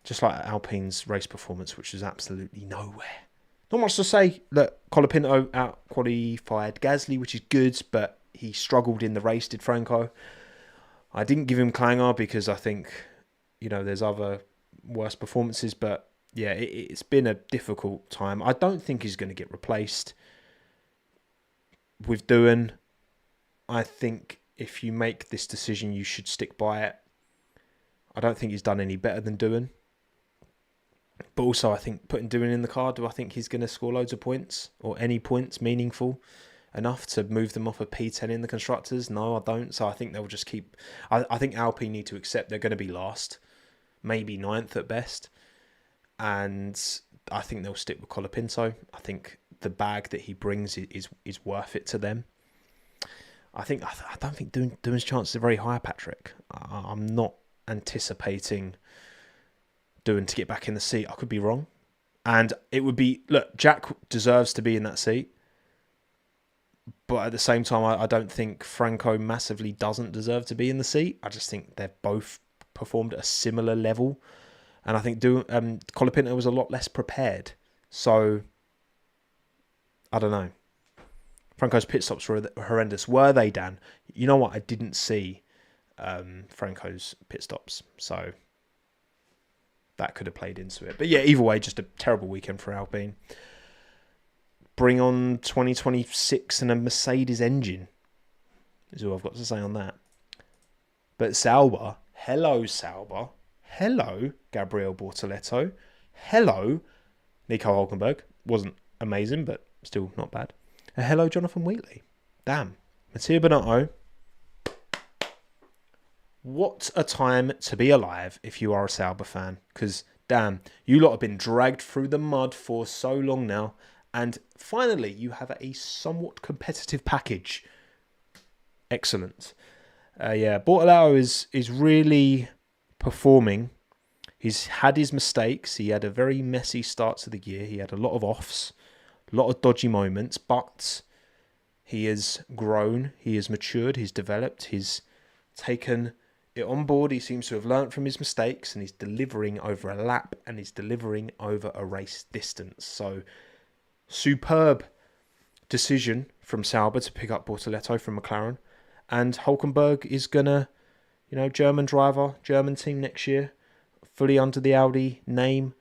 Just like Alpine's race performance, which was absolutely nowhere. Not much to say. Look, Colapinto out-qualified Gasly, which is good, but he struggled in the race, did Franco. I didn't give him clanger because I think, there's other worse performances, but yeah, it's been a difficult time. I don't think he's going to get replaced with Doohan. I think if you make this decision, you should stick by it. I don't think he's done any better than Doohan. But also, I think putting Doohan in the car, do I think he's going to score loads of points or any points meaningful enough to move them off a P10 in the constructors? No, I don't. So I think they'll just keep... I think Alpine need to accept they're going to be last, maybe ninth at best. And I think they'll stick with Colapinto. I think the bag that he brings is worth it to them. I don't think Doohan's chances are very high, Patrick. I'm not anticipating Doohan to get back in the seat. I could be wrong. And it would be... Look, Jack deserves to be in that seat. But at the same time, I don't think Franco massively doesn't deserve to be in the seat. I just think they've both performed at a similar level. And I think Colapinto was a lot less prepared. So, I don't know. Franco's pit stops were horrendous. Were they, Dan? You know what? I didn't see Franco's pit stops. So, that could have played into it. But yeah, either way, just a terrible weekend for Alpine. Bring on 2026 and a Mercedes engine, is all I've got to say on that. But Sauber, hello Sauber, hello Gabriel Bortoleto, hello Nico Hülkenberg. Wasn't amazing, but still not bad. And hello Jonathan Wheatley. Damn. Mattia Binotto. What a time to be alive if you are a Sauber fan. Because, damn, you lot have been dragged through the mud for so long now. And finally, you have a somewhat competitive package. Excellent. Bortoleto is really performing. He's had his mistakes. He had a very messy start to the year. He had a lot of offs, a lot of dodgy moments, but he has grown. He has matured. He's developed. He's taken it on board. He seems to have learnt from his mistakes, and he's delivering over a lap, and he's delivering over a race distance. So, superb decision from Sauber to pick up Bortoleto from McLaren. And Hülkenberg is going to, German driver, German team next year, fully under the Audi name.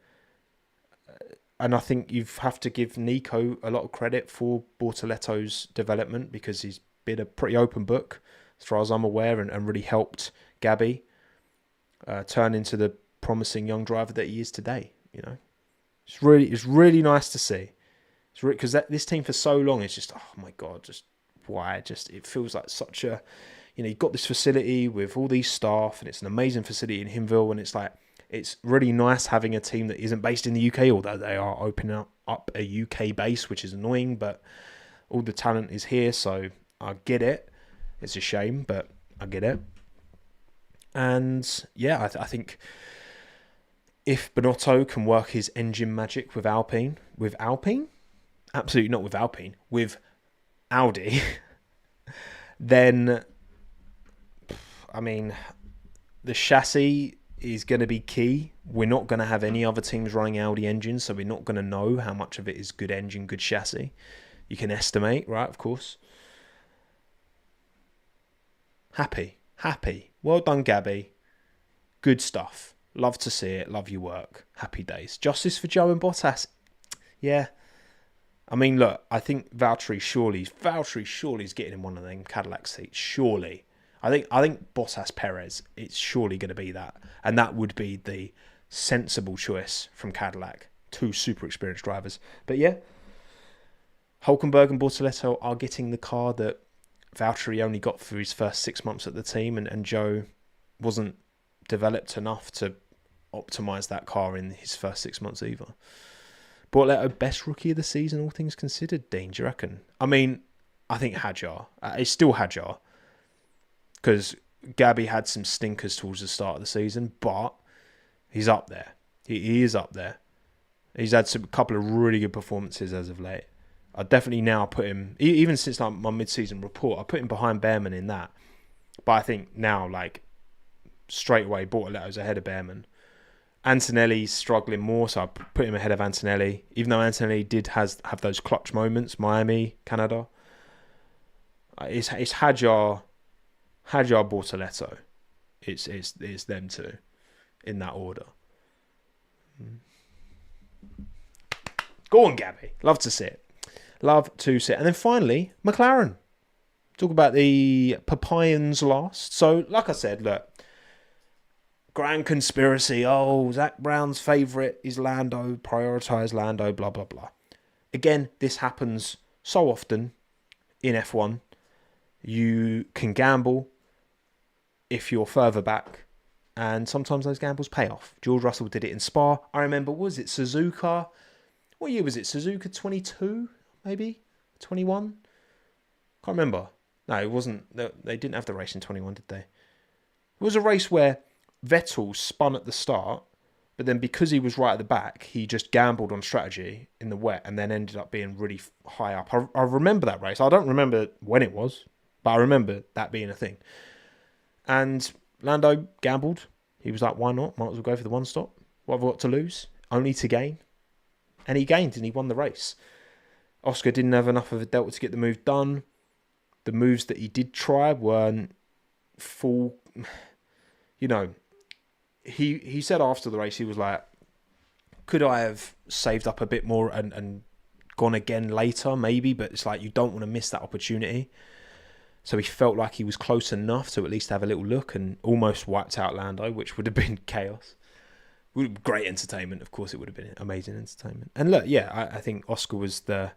And I think you have to give Nico a lot of credit for Bortoleto's development, because he's been a pretty open book, as far as I'm aware, and really helped Gabby turn into the promising young driver that he is today. It's really nice to see. Because this team for so long is just, oh my God, just why? It feels like such a, you've got this facility with all these staff, and it's an amazing facility in Hinwil, and it's like, it's really nice having a team that isn't based in the UK, although they are opening up a UK base, which is annoying, but all the talent is here, so I get it. It's a shame, but I get it. And yeah, I think if Binotto can work his engine magic with Alpine? Absolutely not with Alpine, with Audi, then, the chassis is going to be key. We're not going to have any other teams running Audi engines, so we're not going to know how much of it is good engine, good chassis. You can estimate, right, of course. Happy. Well done, Gabby. Good stuff. Love to see it. Love your work. Happy days. Justice for Joe and Bottas. Yeah. Look, I think Valtteri surely is getting in one of them Cadillac seats. Surely. I think Bottas Perez, it's surely going to be that. And that would be the sensible choice from Cadillac. Two super experienced drivers. But yeah, Hülkenberg and Bortoleto are getting the car that Valtteri only got for his first 6 months at the team, and Joe wasn't developed enough to optimise that car in his first 6 months either. Bortoleto, best rookie of the season, all things considered, Dean, do you reckon? I think Hadjar. It's still Hadjar. Because Gabby had some stinkers towards the start of the season, but he's up there. He is up there. He's had a couple of really good performances as of late. I definitely now put him, even since my mid-season report, I put him behind Behrman in that. But I think now, straight away, Bortoleto's ahead of Behrman. Antonelli's struggling more, so I put him ahead of Antonelli. Even though Antonelli did have those clutch moments, Miami, Canada. It's Hadjar, Bortoleto. It's them two in that order. Go on, Gabby. Love to see it. And then finally, McLaren. Talk about the Papayans last. So, like I said, look. Grand conspiracy. Oh, Zach Brown's favourite is Lando. Prioritise Lando, blah, blah, blah. Again, this happens so often in F1, you can gamble if you're further back, and sometimes those gambles pay off. George Russell did it in Spa. I remember, was it Suzuka? What year was it? Suzuka 22, maybe? 21? Can't remember. No, it wasn't. They didn't have the race in 21, did they? It was a race where Vettel spun at the start, but then because he was right at the back, he just gambled on strategy in the wet and then ended up being really high up. I remember that race. I don't remember when it was, but I remember that being a thing. And Lando gambled. He was like, why not? Might as well go for the one stop. What have I got to lose? Only to gain. And he gained and he won the race. Oscar didn't have enough of a delta to get the move done. The moves that he did try weren't full. You know, he said after the race, he was like, could I have saved up a bit more and gone again later? Maybe, but it's like you don't want to miss that opportunity. So he felt like he was close enough to at least have a little look and almost wiped out Lando, which would have been chaos. Great entertainment. Of course, it would have been amazing entertainment. And look, yeah, I think Oscar was the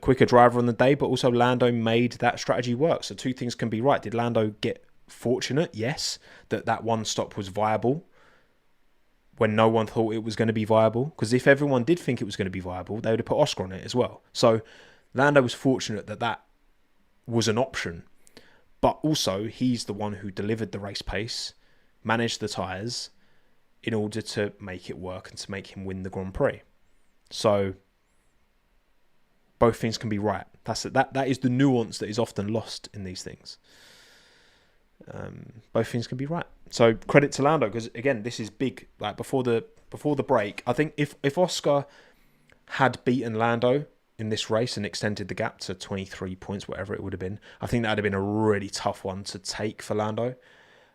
quicker driver on the day, but also Lando made that strategy work. So two things can be right. Did Lando get fortunate? Yes, that one stop was viable when no one thought it was going to be viable. Because if everyone did think it was going to be viable, they would have put Oscar on it as well. So Lando was fortunate that was an option. But also, he's the one who delivered the race pace, managed the tyres in order to make it work and to make him win the Grand Prix. So both things can be right. That is the nuance that is often lost in these things. Both things can be right. So credit to Lando, because again, this is big. Like before the break, I think if Oscar had beaten Lando in this race and extended the gap to 23 points, whatever it would have been, I think that would have been a really tough one to take for Lando.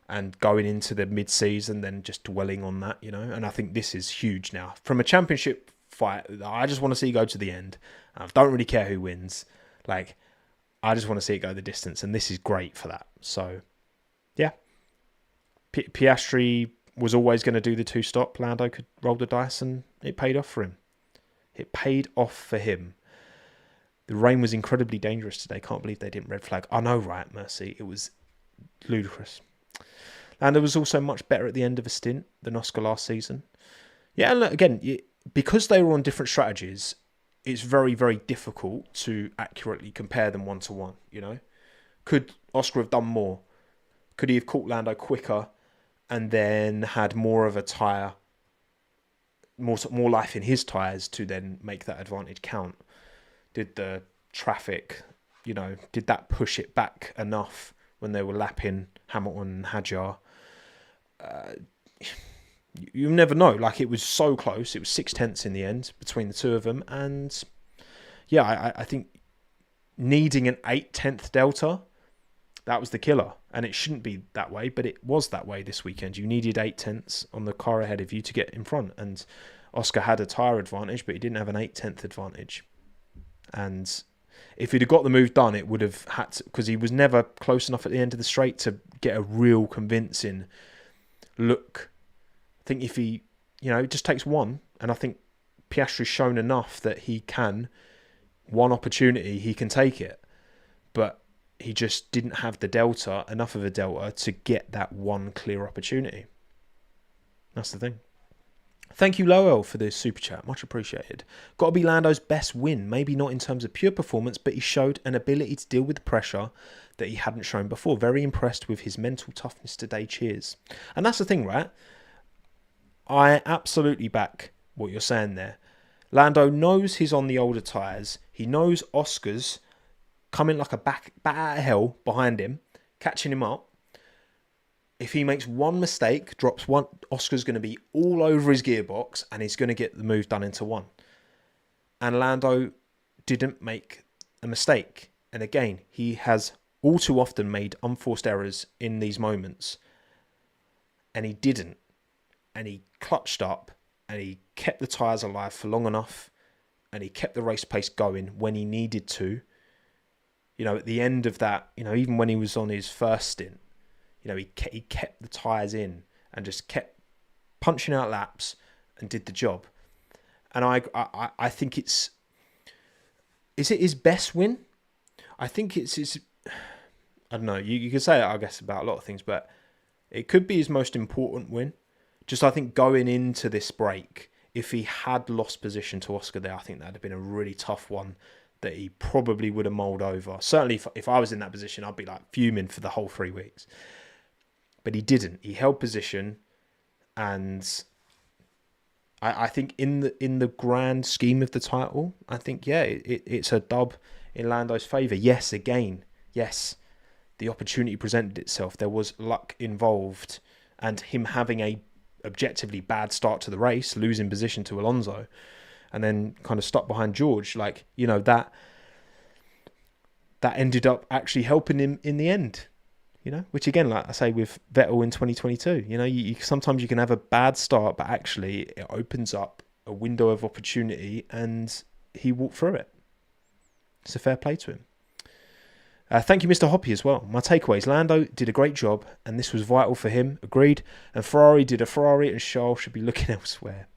And going into the mid-season, then just dwelling on that, you know. And I think this is huge now. From a championship fight, I just want to see it go to the end. I don't really care who wins. Like, I just want to see it go the distance. And this is great for that. So, yeah. Piastri was always going to do the two-stop. Lando could roll the dice and it paid off for him. It paid off for him. The rain was incredibly dangerous today. Can't believe they didn't red flag. I know, right, Mercy? It was ludicrous. Lando was also much better at the end of a stint than Oscar last season. Yeah, and look, again, because they were on different strategies, it's very, very difficult to accurately compare them one-to-one, you know? Could Oscar have done more? Could he have caught Lando quicker and then had more of a tyre, more life in his tyres to then make that advantage count? Did the traffic, you know, did that push it back enough when they were lapping Hamilton and Hadjar? You never know. Like, it was so close. It was 0.6 in the end between the two of them. And yeah, I think needing an 0.8 delta, that was the killer. And it shouldn't be that way, but it was that way this weekend. You needed 0.8 on the car ahead of you to get in front. And Oscar had a tyre advantage, but he didn't have an 0.8 advantage. And if he'd have got the move done, it would have had to, because he was never close enough at the end of the straight to get a real convincing look. I think if he, you know, it just takes one. And I think Piastri's shown enough that he can, one opportunity, he can take it. But he just didn't have the delta, enough of a delta, to get that one clear opportunity. That's the thing. Thank you, Lowell, for the super chat. Much appreciated. Got to be Lando's best win. Maybe not in terms of pure performance, but he showed an ability to deal with the pressure that he hadn't shown before. Very impressed with his mental toughness today. Cheers. And that's the thing, right? I absolutely back what you're saying there. Lando knows he's on the older tyres. He knows Oscar's coming like a bat out of hell behind him, catching him up. If he makes one mistake, drops one, Oscar's going to be all over his gearbox and he's going to get the move done into one. And Lando didn't make a mistake. And again, he has all too often made unforced errors in these moments. And he didn't. And he clutched up and he kept the tyres alive for long enough. And he kept the race pace going when he needed to. You know, at the end of that, you know, even when he was on his first stint, you know, he kept the tyres in and just kept punching out laps and did the job. And I think is it his best win? I think it's I don't know. You could say that, I guess, about a lot of things, but it could be his most important win. Just, I think, going into this break, if he had lost position to Oscar there, I think that would have been a really tough one that he probably would have mulled over. Certainly, if I was in that position, I'd be like fuming for the whole 3 weeks. But he didn't. He held position, and I think in the grand scheme of the title, I think, yeah, it's a dub in Lando's favour. Yes, again, yes, the opportunity presented itself. There was luck involved, and him having a objectively bad start to the race, losing position to Alonso, and then kind of stuck behind George, like, you know, that ended up actually helping him in the end, you know, which again, like I say, with Vettel in 2022, you know, you sometimes you can have a bad start, but actually it opens up a window of opportunity, and he walked through it. It's a fair play to him. Thank you, Mr. Hoppy, as well. My takeaways: Lando did a great job, and this was vital for him. Agreed. And Ferrari did a Ferrari, and Charles should be looking elsewhere.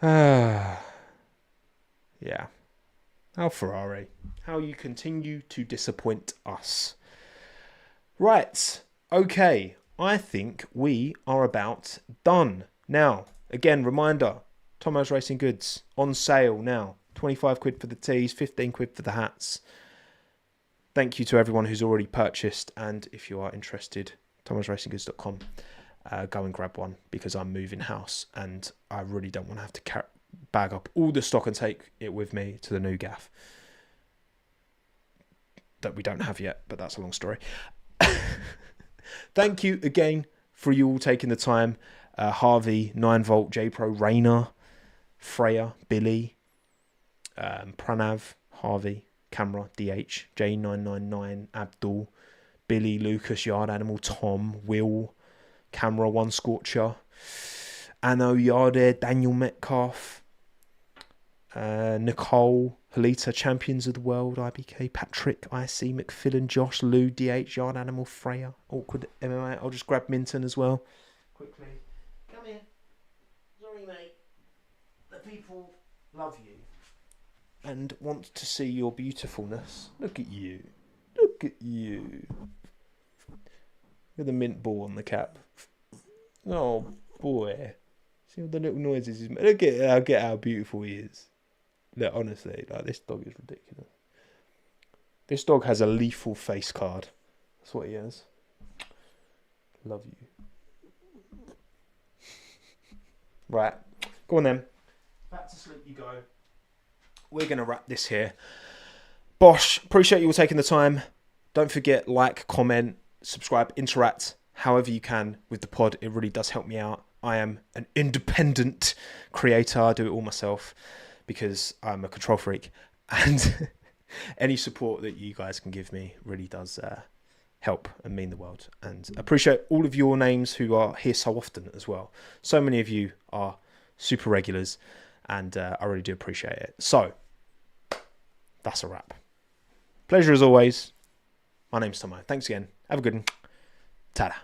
Yeah. How Ferrari. How you continue to disappoint us. Right. Okay. I think we are about done. Now, again, reminder, TOMMO'S Racing Goods on sale now. 25 quid for the tees, 15 quid for the hats. Thank you to everyone who's already purchased, and if you are interested, tommosracinggoods.com, go and grab one, because I'm moving house and I really don't want to have to bag up all the stock and take it with me to the new gaff that we don't have yet, but that's a long story. Thank you again for you all taking the time. Harvey, 9volt, J-Pro, Rayner, Freya, Billy, Pranav, Harvey, Camera, DH, J999, Abdul, Billy, Lucas, Yard Animal, Tom, Will, Camera, One Scorcher, Anno, Yarder, Daniel Metcalf, Nicole, Halita, Champions of the World, IBK, Patrick, IC, McFillan, Josh, Lou, DH, Yard Animal, Freya, Awkward MMA. I'll just grab Minton as well. Quickly. Come here. Sorry, mate. The people love you and want to see your beautifulness. Look at you. Look at you. With the mint ball on the cap. Oh, boy. See all the little noises he's making. Look at how beautiful he is. Look, honestly, like, this dog is ridiculous. This dog has a lethal face card. That's what he has. Love you. Right. Go on then. Back to sleep you go. We're going to wrap this here. Bosh, appreciate you all taking the time. Don't forget, like, comment, subscribe, interact however you can with the pod. It really does help me out. I am an independent creator. I do it all myself because I'm a control freak. And any support that you guys can give me really does help and mean the world. And I appreciate all of your names who are here so often as well. So many of you are super regulars. And I really do appreciate it. So, that's a wrap. Pleasure as always. My name's Tomo. Thanks again. Have a good one. Ta-da.